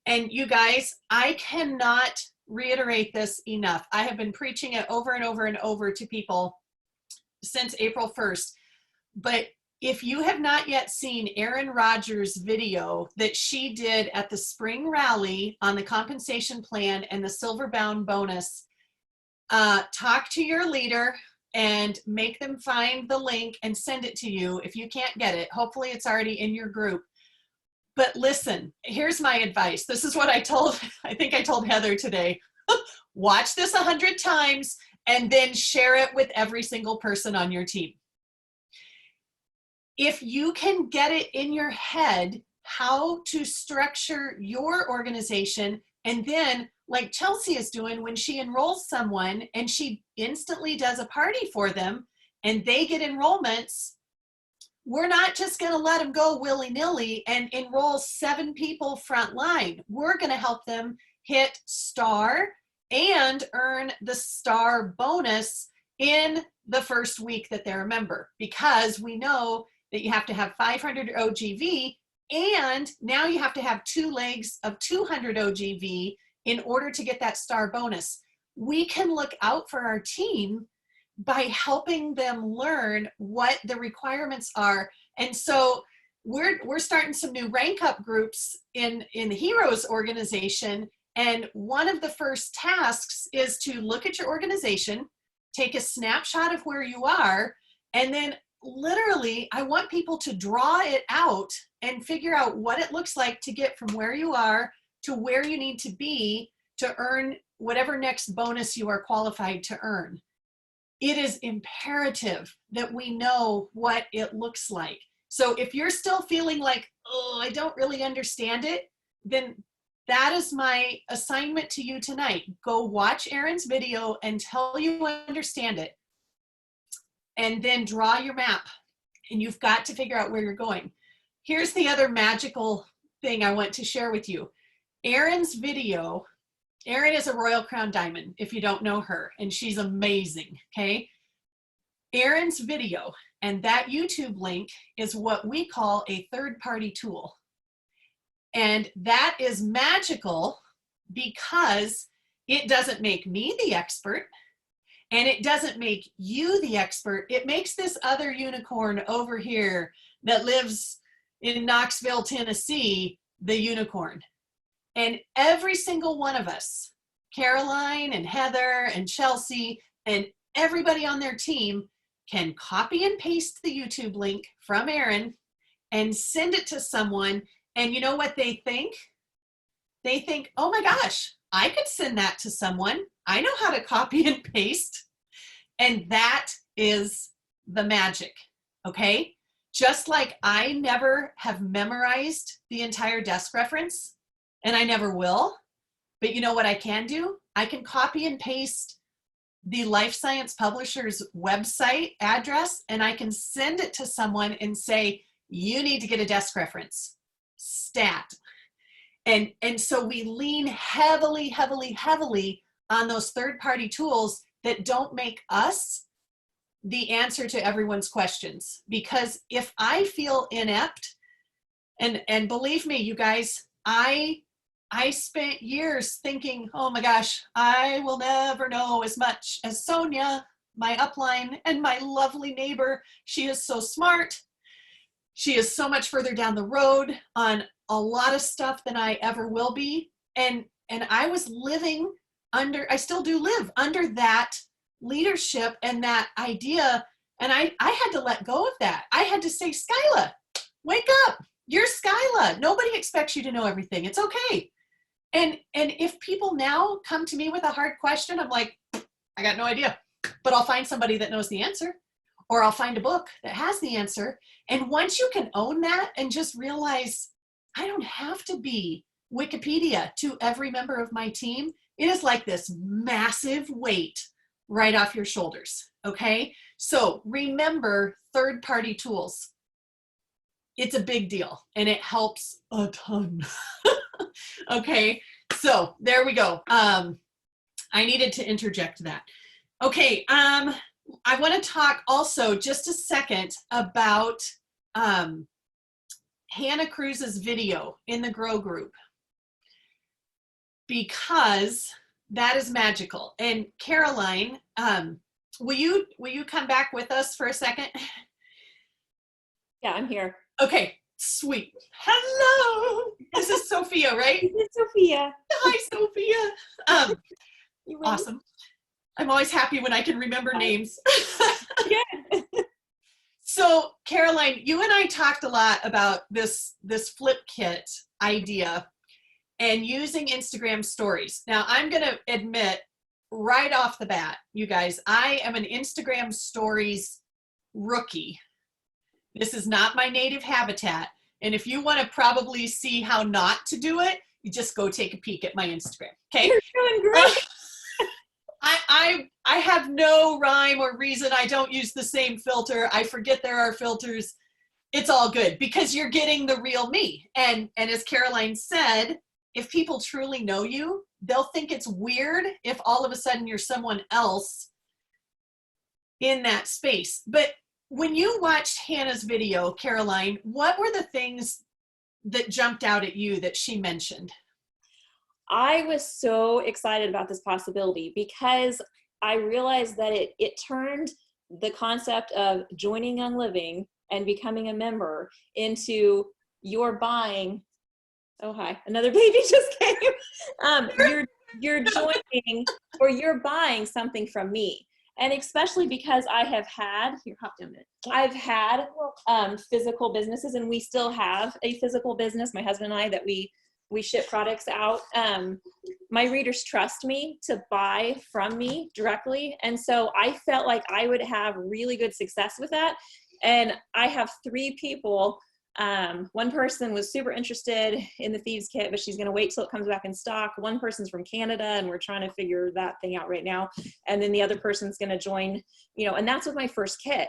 And you guys, I cannot reiterate this enough. I have been preaching it over and over and over to people since April 1st. But if you have not yet seen Erin Rogers' video that she did at the spring rally on the compensation plan and the Silverbound bonus, talk to your leader and make them find the link and send it to you if you can't get it. Hopefully it's already in your group. But listen, here's my advice. This is what I think I told Heather today. Watch this 100 times and then share it with every single person on your team. If you can get it in your head how to structure your organization, and then like Chelsea is doing when she enrolls someone and she instantly does a party for them and they get enrollments, we're not just going to let them go willy-nilly and enroll 7 people front line. We're going to help them hit star and earn the star bonus in the first week that they're a member, because we know that you have to have 500 OGV, and now you have to have 2 legs of 200 OGV in order to get that star bonus. We can look out for our team by helping them learn what the requirements are. And so we're starting some new rank up groups in the Heroes organization. And one of the first tasks is to look at your organization, take a snapshot of where you are, and then literally I want people to draw it out and figure out what it looks like to get from where you are to where you need to be to earn whatever next bonus you are qualified to earn. It is imperative that we know what it looks like. So if you're still feeling like, oh, I don't really understand it, then that is my assignment to you tonight. Go watch Erin's video until you understand it. And then draw your map. And you've got to figure out where you're going. Here's the other magical thing I want to share with you. Erin's video, Erin is a Royal Crown Diamond, if you don't know her, and she's amazing, okay? Erin's video and that YouTube link is what we call a third-party tool. And that is magical because it doesn't make me the expert, and it doesn't make you the expert. It makes this other unicorn over here that lives in Knoxville, Tennessee, the unicorn. And every single one of us, Caroline and Heather and Chelsea and everybody on their team, can copy and paste the YouTube link from Erin and send it to someone. And you know what they think? They think, oh my gosh, I could send that to someone. I know how to copy and paste. And that is the magic, okay? Just like I never have memorized the entire desk reference, and I never will, but you know what I can do? I can copy and paste the Life Science Publishers website address, and I can send it to someone and say, you need to get a desk reference, stat. And so we lean heavily, heavily, heavily on those third-party tools that don't make us the answer to everyone's questions. Because if I feel inept, and believe me, you guys, I spent years thinking, oh my gosh, I will never know as much as Sonia, my upline, and my lovely neighbor. She is so smart. She is so much further down the road on a lot of stuff than I ever will be. And I was living under, I still do live under that leadership and that idea. And I had to let go of that. I had to say, Skyla, wake up. You're Skyla. Nobody expects you to know everything. It's okay. And if people now come to me with a hard question, I'm like, I got no idea, but I'll find somebody that knows the answer, or I'll find a book that has the answer. And once you can own that and just realize, I don't have to be Wikipedia to every member of my team, it is like this massive weight right off your shoulders, okay? So remember third-party tools. It's a big deal, and it helps a ton. Okay, so there we go. I needed to interject that. Okay, I want to talk also just a second about Hannah Cruz's video in the Grow group, because that is magical. And Caroline, will you come back with us for a second? Yeah, I'm here. Okay, sweet. Hello, this is Sophia, right? It's Sophia. Hi, Sophia. You ready? Awesome. I'm always happy when I can remember names. Yeah. So Caroline, you and I talked a lot about this flip kit idea and using Instagram stories. Now I'm going to admit right off the bat, you guys, I am an Instagram stories rookie. This is not my native habitat. And if you want to probably see how not to do it, you just go take a peek at my Instagram. Okay. You're doing great. I have no rhyme or reason. I don't use the same filter. I forget there are filters. It's all good because you're getting the real me. And as Caroline said, if people truly know you, they'll think it's weird if all of a sudden you're someone else in that space. But when you watched Hannah's video, Caroline, what were the things that jumped out at you that she mentioned? I was so excited about this possibility because I realized that it turned the concept of joining Young Living and becoming a member into you're buying. Oh, hi, another baby just came. You're joining or you're buying something from me. And especially because I have had, here, hop down a minute. I've had physical businesses, and we still have a physical business, my husband and I, that we ship products out. My readers trust me to buy from me directly. And so I felt like I would have really good success with that. And I have 3 people. One person was super interested in the Thieves Kit, but she's going to wait till it comes back in stock. One person's from Canada, and we're trying to figure that thing out right now. And then the other person's going to join, and that's with my first kit.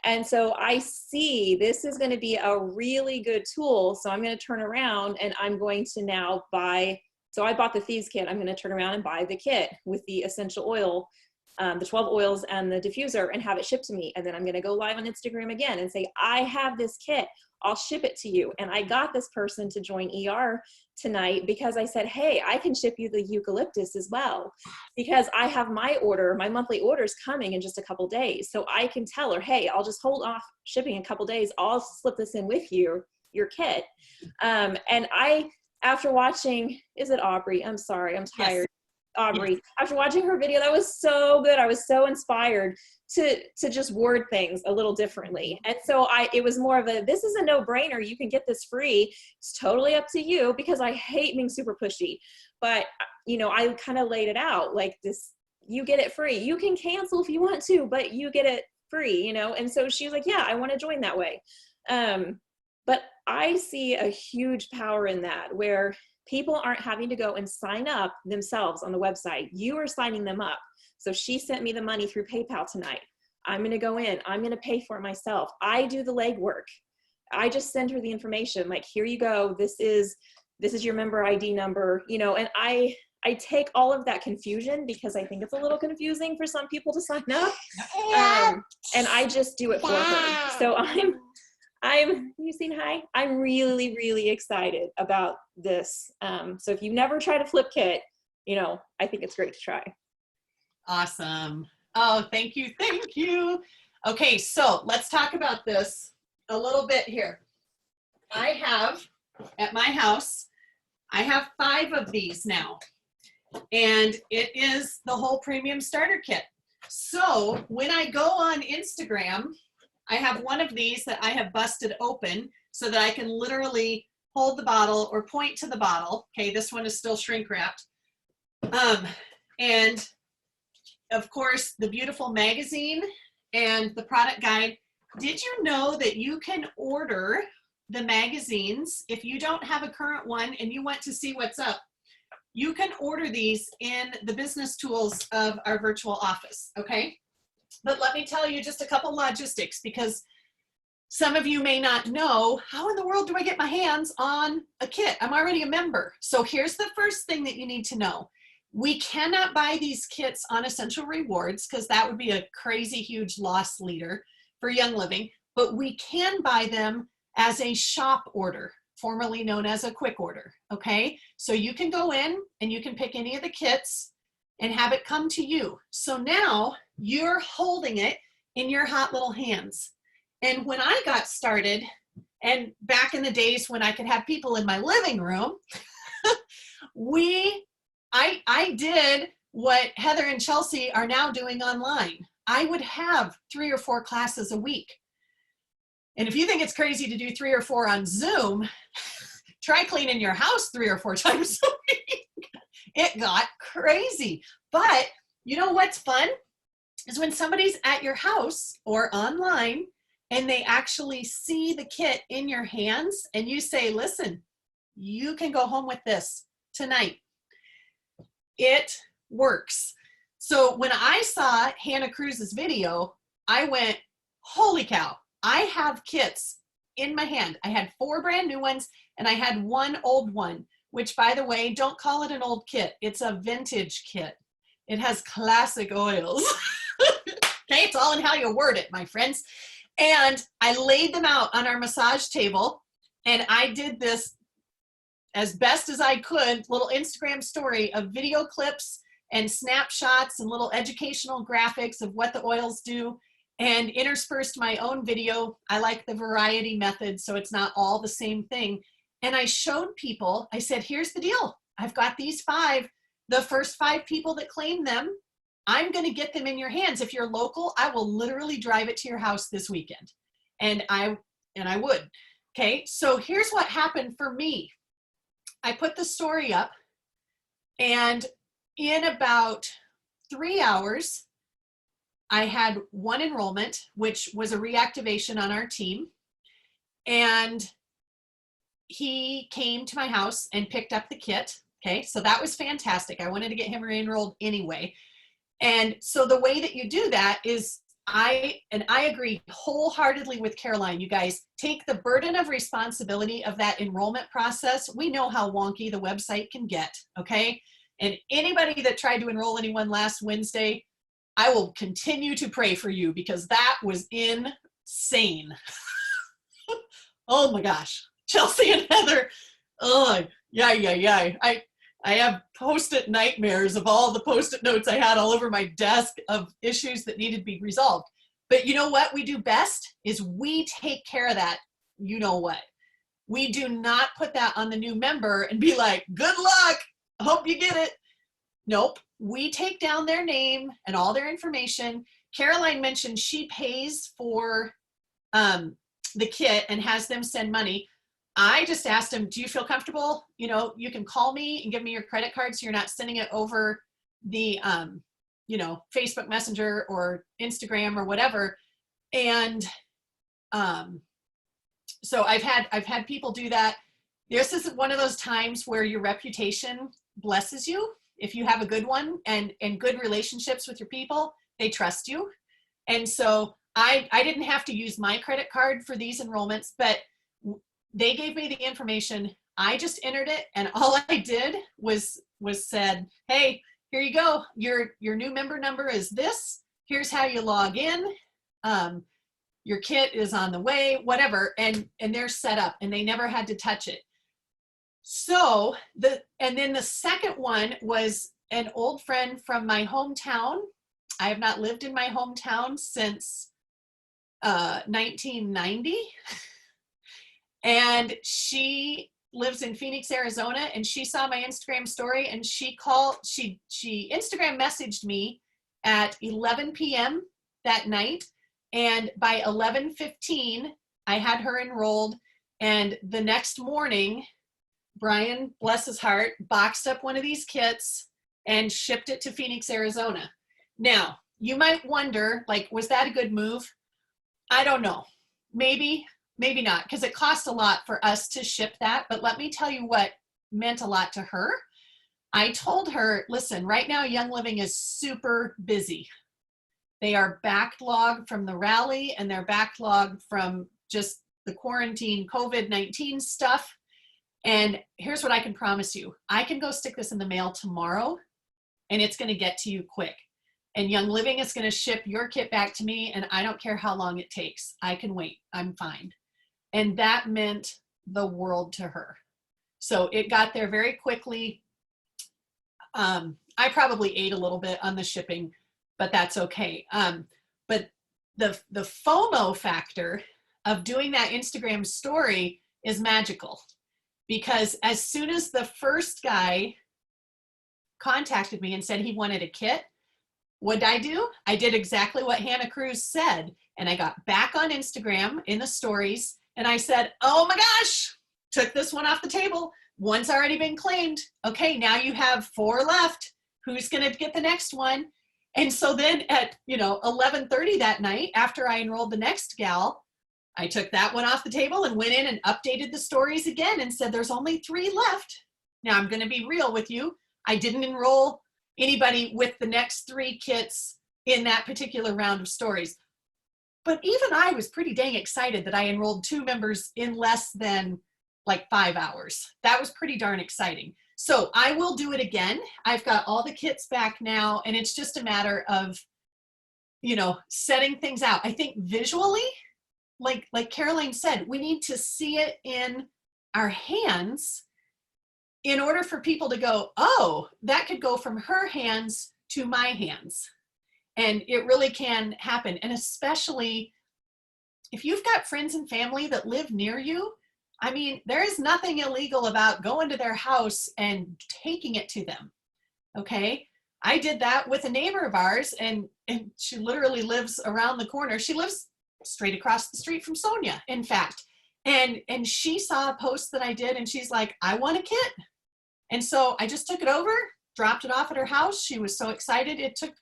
And so I see this is going to be a really good tool. So I'm going to turn around and I'm going to now buy. So I bought the Thieves Kit. I'm going to turn around and buy the kit with the essential oil, the 12 oils and the diffuser, and have it shipped to me. And then I'm going to go live on Instagram again and say, I have this kit. I'll ship it to you. And I got this person to join ER tonight because I said, hey, I can ship you the eucalyptus as well, because I have my monthly orders coming in just a couple days. So I can tell her, hey, I'll just hold off shipping a couple days. I'll slip this in with you, your kit. And after watching, is it Aubrey? I'm sorry, I'm tired. Yes. Aubrey, yes. After watching her video, that was so good. I was so inspired to just word things a little differently. And so it was more of this is a no-brainer. You can get this free. It's totally up to you, because I hate being super pushy. But, I kind of laid it out like this, you get it free. You can cancel if you want to, but you get it free, And so she was like, yeah, I want to join that way. But I see a huge power in that, where people aren't having to go and sign up themselves on the website. You are signing them up. So she sent me the money through PayPal tonight. I'm going to go in. I'm going to pay for it myself. I do the legwork. I just send her the information. Like, here you go. This is your member ID number, and I take all of that confusion, because I think it's a little confusing for some people to sign up. And I just do it for her. So you seen hi? I'm really, really excited about this. So if you never try to flip kit, I think it's great to try. Awesome. Oh, thank you. Thank you. Okay, so let's talk about this a little bit here. I have, at my house, I have 5 of these now, and it is the whole premium starter kit. So when I go on Instagram, I have one of these that I have busted open so that I can literally hold the bottle or point to the bottle. Okay, this one is still shrink wrapped. And of course, the beautiful magazine and the product guide. Did you know that you can order the magazines if you don't have a current one and you want to see what's up? You can order these in the business tools of our virtual office, okay? But let me tell you just a couple logistics, because some of you may not know, how in the world do I get my hands on a kit? I'm already a member. So here's the first thing that you need to know. We cannot buy these kits on Essential Rewards, because that would be a crazy huge loss leader for Young Living, but we can buy them as a shop order, formerly known as a quick order, okay? So you can go in and you can pick any of the kits and have it come to you. So now you're holding it in your hot little hands. And when I got started, and back in the days when I could have people in my living room, I did what Heather and Chelsea are now doing online. I would have 3 or 4 classes a week. And if you think it's crazy to do 3 or 4 on Zoom, try cleaning your house 3 or 4 times a week. It got crazy. But you know what's fun? Is when somebody's at your house or online and they actually see the kit in your hands and you say, listen, you can go home with this tonight. It works. So when I saw Hannah Cruz's video, I went, holy cow, I have kits in my hand. I had 4 brand new ones and I had 1 old one, which, by the way, don't call it an old kit. It's a vintage kit. It has classic oils. Okay, Okay, it's all in how you word it, my friends. And I laid them out on our massage table, and I did this as best as I could, little Instagram story of video clips and snapshots and little educational graphics of what the oils do, and interspersed my own video. I like the variety method, so it's not all the same thing. And I showed people, I said, here's the deal. I've got these 5. The first 5 people that claim them, I'm going to get them in your hands. If you're local, I will literally drive it to your house this weekend. And I would. Okay, so here's what happened for me. I put the story up, and in about 3 hours, I had 1 enrollment, which was a reactivation on our team. And he came to my house and picked up the kit. Okay, so that was fantastic. I wanted to get him re-enrolled anyway. And so the way that you do that is I agree wholeheartedly with Caroline. You guys take the burden of responsibility of that enrollment process. We know how wonky the website can get, okay? And anybody that tried to enroll anyone last Wednesday, I will continue to pray for you, because that was insane. Oh my gosh. Chelsea and Heather, oh, yeah. I have Post-it nightmares of all the Post-it notes I had all over my desk of issues that needed to be resolved. But you know what we do best is we take care of that. You know what? We do not put that on the new member and be like, good luck, hope you get it. Nope. We take down their name and all their information. Caroline mentioned she pays for the kit and has them send money. I just asked him, do you feel comfortable? You know, you can call me and give me your credit card, so you're not sending it over the, Facebook Messenger or Instagram or whatever. And so I've had people do that. This is one of those times where your reputation blesses you. If you have a good one and good relationships with your people, they trust you. And so I didn't have to use my credit card for these enrollments, but they gave me the information. I just entered it, and all I did was said, hey, here you go. Your new member number is this. Here's how you log in. Your kit is on the way, whatever. And they're set up, and they never had to touch it. So and then the second one was an old friend from my hometown. I have not lived in my hometown since 1990. And she lives in Phoenix, Arizona, and she saw my Instagram story, and she Instagram messaged me at 11 p.m. that night. And by 11:15, I had her enrolled. And the next morning, Brian, bless his heart, boxed up one of these kits and shipped it to Phoenix, Arizona. Now, you might wonder, like, was that a good move? I don't know. Maybe not, because it cost a lot for us to ship that. But let me tell you what meant a lot to her. I told her, listen, right now Young Living is super busy. They are backlogged from the rally, and they're backlogged from just the quarantine COVID-19 stuff. And here's what I can promise you. I can go stick this in the mail tomorrow, and it's going to get to you quick. And Young Living is going to ship your kit back to me, and I don't care how long it takes. I can wait. I'm fine. And that meant the world to her. So it got there very quickly. I probably ate a little bit on the shipping, but that's okay. But the FOMO factor of doing that Instagram story is magical, because as soon as the first guy contacted me and said he wanted a kit, what did I do? I did exactly what Hannah Cruz said. And I got back on Instagram in the stories, and I said, oh my gosh, took this one off the table. One's already been claimed. Okay, now you have 4 left. Who's going to get the next one? And so then at 11:30 that night, after I enrolled the next gal, I took that one off the table and went in and updated the stories again and said, there's only 3 left. Now I'm going to be real with you. I didn't enroll anybody with the next 3 kits in that particular round of stories. But even I was pretty dang excited that I enrolled 2 members in less than like 5 hours. That was pretty darn exciting. So I will do it again. I've got all the kits back now, and it's just a matter of setting things out. I think visually, like Caroline said, we need to see it in our hands in order for people to go, oh, that could go from her hands to my hands. And it really can happen. And especially if you've got friends and family that live near you, I mean, there is nothing illegal about going to their house and taking it to them. Okay. I did that with a neighbor of ours, and she literally lives around the corner. She lives straight across the street from Sonia, in fact. And she saw a post that I did, and she's like, I want a kit. And so I just took it over, dropped it off at her house. She was so excited. It took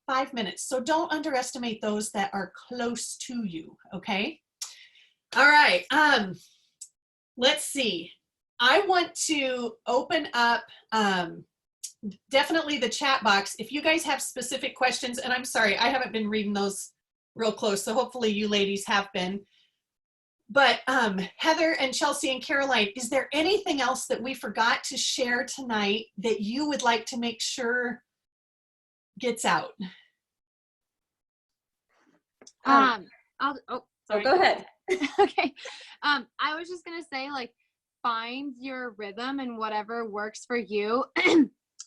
5 minutes. So don't underestimate those that are close to you. Okay. All right. Let's see. I want to open up definitely the chat box. If you guys have specific questions, and I'm sorry, I haven't been reading those real close, so hopefully you ladies have been. But Heather and Chelsea and Caroline, is there anything else that we forgot to share tonight that you would like to make sure gets out? Sorry. Go ahead. Okay. I was just gonna say, like, find your rhythm and whatever works for you.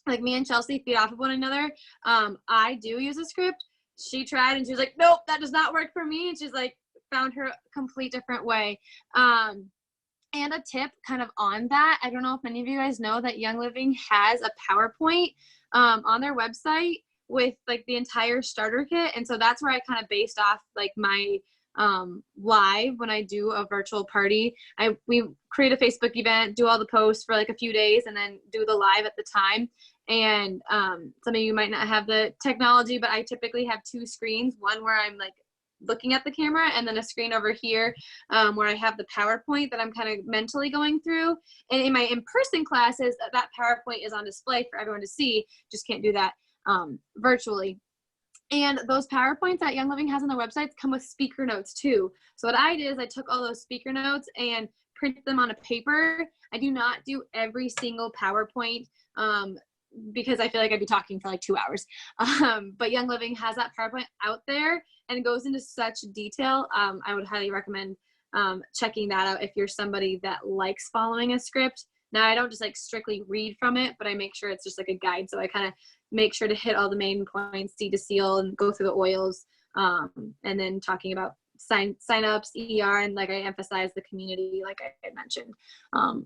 Like, me and Chelsea feed off of one another. I do use a script. She tried and she was like, nope, that does not work for me. And she's like, found her complete different way. And a tip kind of on that, I don't know if many of you guys know that Young Living has a PowerPoint on their website with like the entire starter kit. And so that's where I kind of based off like my live when I do a virtual party. We create a Facebook event, do all the posts for like a few days, and then do the live at the time. And some of you might not have the technology, but I typically have 2 screens, one where I'm like looking at the camera, and then a screen over here where I have the PowerPoint that I'm kind of mentally going through. And in my in-person classes, that PowerPoint is on display for everyone to see, just can't do that virtually. And those PowerPoints that Young Living has on their websites come with speaker notes too. So what I did is I took all those speaker notes and printed them on a paper. I do not do every single PowerPoint because I feel like I'd be talking for like 2 hours. But Young Living has that PowerPoint out there and goes into such detail. I would highly recommend checking that out if you're somebody that likes following a script. Now, I don't just like strictly read from it, but I make sure it's just like a guide. So I kind of make sure to hit all the main points, seed to seal, and go through the oils. And then talking about sign-ups, ER, and like I emphasize the community, like I had mentioned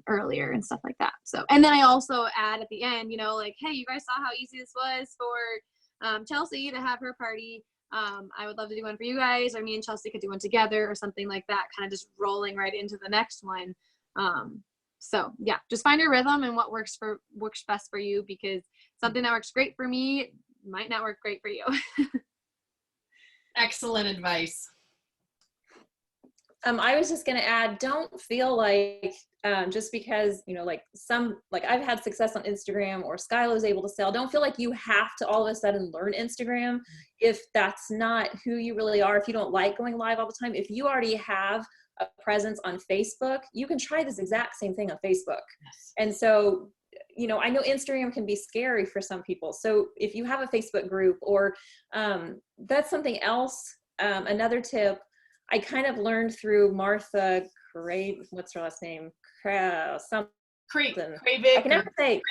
earlier, and stuff like that. So, and then I also add at the end, like, hey, you guys saw how easy this was for Chelsea to have her party. I would love to do one for you guys, or me and Chelsea could do one together, or something like that, kind of just rolling right into the next one. So yeah, just find your rhythm and what works best for you, because something that works great for me might not work great for you. Excellent advice. I was just going to add, don't feel like just because, like I've had success on Instagram, or Skylar is able to sell, don't feel like you have to all of a sudden learn Instagram if that's not who you really are. If you don't like going live all the time, if you already have a presence on Facebook, you can try this exact same thing on Facebook. Yes. And so, I know Instagram can be scary for some people. So if you have a Facebook group, or that's something else. Another tip I kind of learned through Martha what's her last name? I can never say.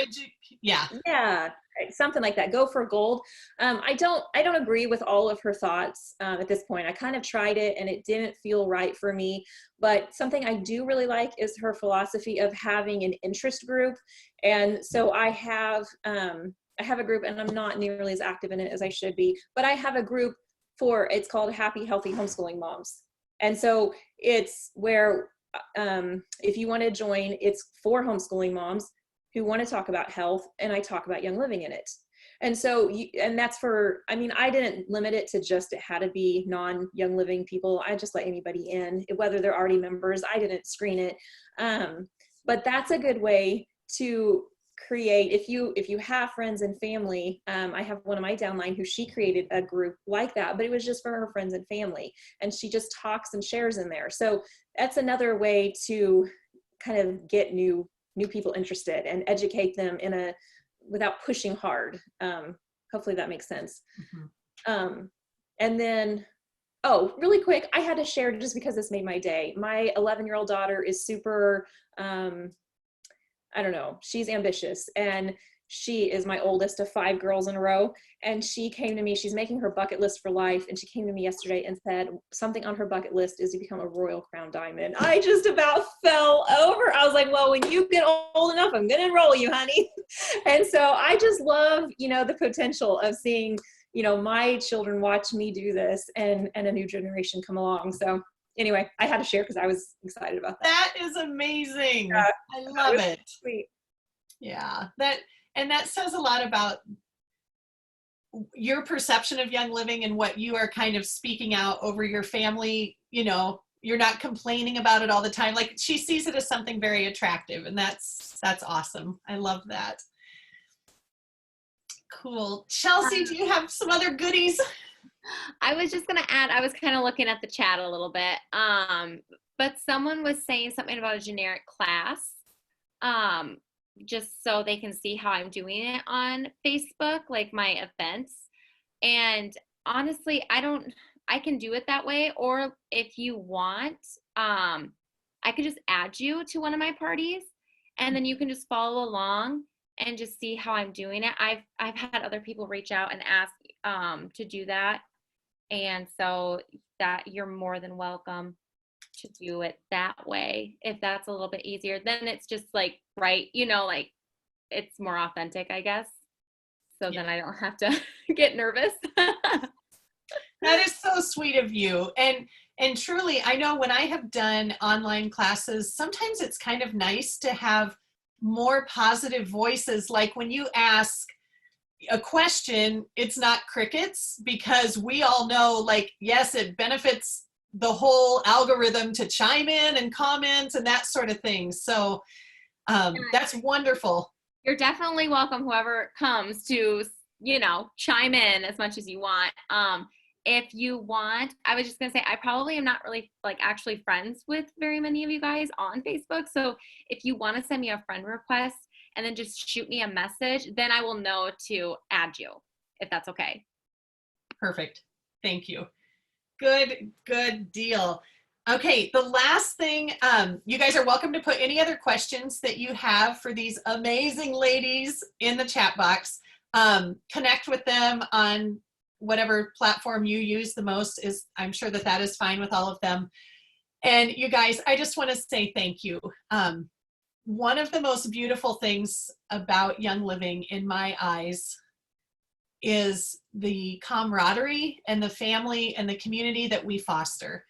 Yeah, something like that. Go for gold. I don't agree with all of her thoughts at this point. I kind of tried it and it didn't feel right for me. But something I do really like is her philosophy of having an interest group. And so I have a group, and I'm not nearly as active in it as I should be, but I have a group it's called Happy Healthy Homeschooling Moms. And so it's where if you want to join, it's for homeschooling moms who want to talk about health, and I talk about Young Living in it. And so, that's I didn't limit it to just, it had to be non-Young Living people. I just let anybody in, whether they're already members. I didn't screen it. But that's a good way to create, if you have friends and family. I have one of my downline who she created a group like that, but it was just for her friends and family, and she just talks and shares in there. So that's another way to kind of get new people interested and educate them without pushing hard. Hopefully that makes sense. Mm-hmm. And then, oh, really quick, I had to share just because this made my day. My 11-year-old daughter is super, I don't know, she's ambitious, and she is my oldest of 5 girls in a row. And she came to me, she's making her bucket list for life. And she came to me yesterday and said something on her bucket list is to become a Royal Crown Diamond. I just about fell over. I was like, well, when you get old enough, I'm going to enroll you, honey. And so I just love, you know, the potential of seeing, you know, my children watch me do this and a new generation come along. So anyway, I had to share because I was excited about that. That is amazing. Yeah, I love it. Sweet. Yeah, that says a lot about your perception of Young Living and what you are kind of speaking out over your family. You know, you're not complaining about it all the time. Like, she sees it as something very attractive, and that's awesome. I love that. Cool. Chelsea, do you have some other goodies? I was just gonna add, I was kind of looking at the chat a little bit, but someone was saying something about a generic class, just so they can see how I'm doing it on Facebook, like my events. And honestly, I can do it that way, or if you want, I could just add you to one of my parties, and then you can just follow along and just see how I'm doing it. I've had other people reach out and ask to do that. And so that you're more than welcome to do it that way. If that's a little bit easier, then it's just like, right, you know, like it's more authentic, I guess. So Yeah. then I don't have to get nervous. That is so sweet of you. And truly, I know when I have done online classes, sometimes it's kind of nice to have more positive voices. Like when you ask a question, it's not crickets, because we all know, like, yes, it benefits the whole algorithm to chime in and comment and that sort of thing. So that's wonderful. You're definitely welcome, whoever comes, to, you know, chime in as much as you want. If you want, I was just gonna say, I probably am not really like actually friends with very many of you guys on Facebook. So if you want to send me a friend request and then just shoot me a message, then I will know to add you, if that's okay. Perfect. Thank you. Good deal. Okay, the last thing, you guys are welcome to put any other questions that you have for these amazing ladies in the chat box. Connect with them on whatever platform you use the most. I'm sure that is fine with all of them. And you guys, I just want to say thank you. One of the most beautiful things about Young Living in my eyes is the camaraderie and the family and the community that we foster.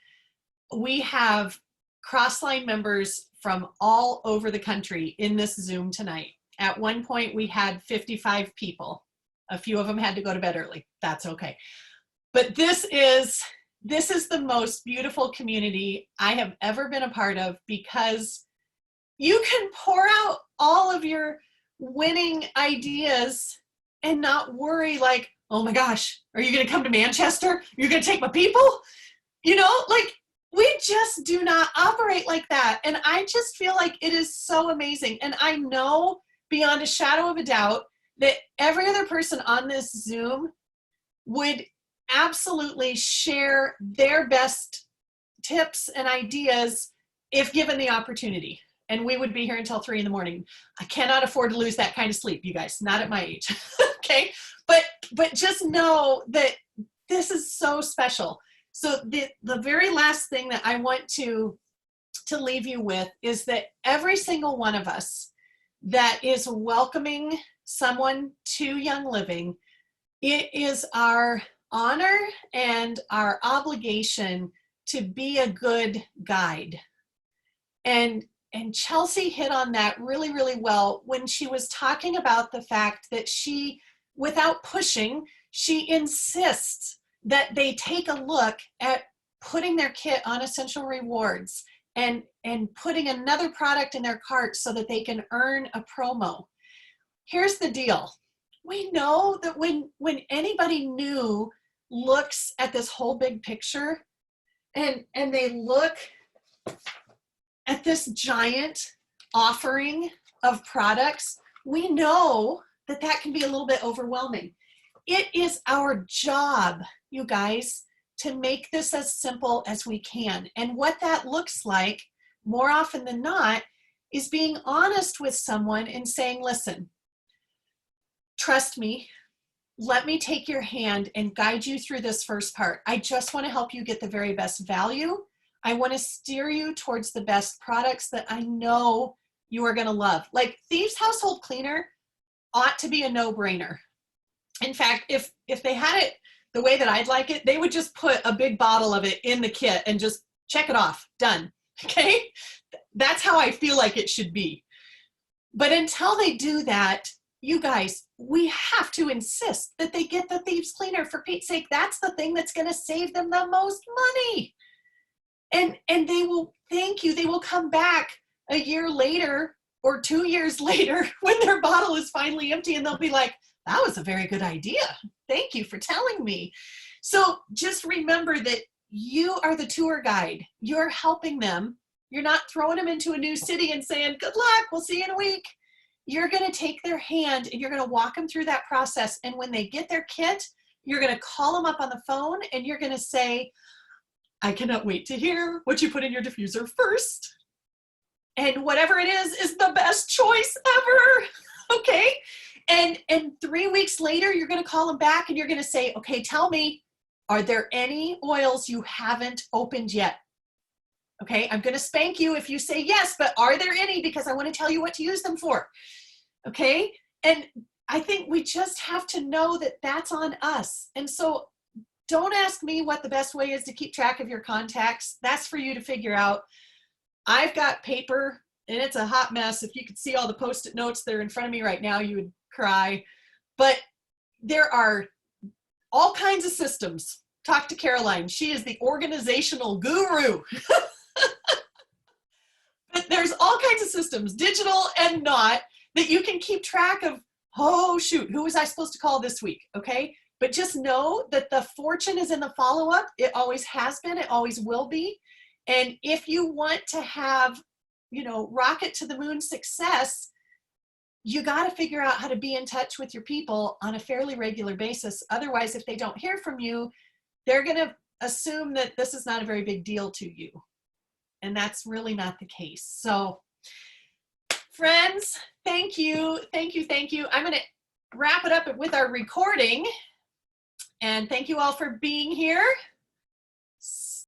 We have Crossline members from all over the country in this Zoom tonight. At one point, we had 55 people. A few of them had to go to bed early. That's okay. But this is the most beautiful community I have ever been a part of, because you can pour out all of your winning ideas and not worry like, oh my gosh, are you going to come to Manchester? You're going to take my people? You know, like, we just do not operate like that. And I just feel like it is so amazing. And I know beyond a shadow of a doubt that every other person on this Zoom would absolutely share their best tips and ideas if given the opportunity. And we would be here until 3 in the morning. I cannot afford to lose that kind of sleep, you guys, not at my age. Okay, but just know that this is so special. So the very last thing that I want to leave you with is that every single one of us that is welcoming someone to Young Living, it is our honor and our obligation to be a good guide. And Chelsea hit on that really, really well when she was talking about the fact that she, without pushing, she insists that they take a look at putting their kit on Essential Rewards and putting another product in their cart so that they can earn a promo. Here's the deal. We know that when anybody new looks at this whole big picture and they look at this giant offering of products, we know that can be a little bit overwhelming. It is our job you guys, to make this as simple as we can. And what that looks like, more often than not, is being honest with someone and saying, listen, trust me, let me take your hand and guide you through this first part. I just want to help you get the very best value. I want to steer you towards the best products that I know you are going to love. Like Thieves Household Cleaner ought to be a no-brainer. In fact, if they had it the way that I'd like it, they would just put a big bottle of it in the kit and just check it off, done, okay? That's how I feel like it should be. But until they do that, you guys, we have to insist that they get the Thieves Cleaner. For Pete's sake, that's the thing that's gonna save them the most money. And they will thank you. They will come back a year later or 2 years later when their bottle is finally empty, and they'll be like, that was a very good idea. Thank you for telling me. So just remember that you are the tour guide. You're helping them. You're not throwing them into a new city and saying, good luck, we'll see you in a week. You're gonna take their hand and you're gonna walk them through that process. And when they get their kit, you're gonna call them up on the phone and you're gonna say, I cannot wait to hear what you put in your diffuser first. And whatever it is the best choice ever, okay? And 3 weeks later, you're gonna call them back and you're gonna say, okay, tell me, are there any oils you haven't opened yet? Okay, I'm gonna spank you if you say yes, but are there any? Because I wanna tell you what to use them for, okay? And I think we just have to know that that's on us. And so don't ask me what the best way is to keep track of your contacts. That's for you to figure out. I've got paper and it's a hot mess. If you could see all the Post-it notes that are in front of me right now, you would cry. But there are all kinds of systems. Talk to Caroline. She is the organizational guru. But there's all kinds of systems, digital and not, that you can keep track of, oh shoot, who was I supposed to call this week, okay? But just know that the fortune is in the follow-up. It always has been, it always will be. And if you want to have, you know, rocket to the moon success, you got to figure out how to be in touch with your people on a fairly regular basis. Otherwise, if they don't hear from you, they're going to assume that this is not a very big deal to you. And that's really not the case. So friends, thank you, thank you, thank you. I'm going to wrap it up with our recording. And thank you all for being here.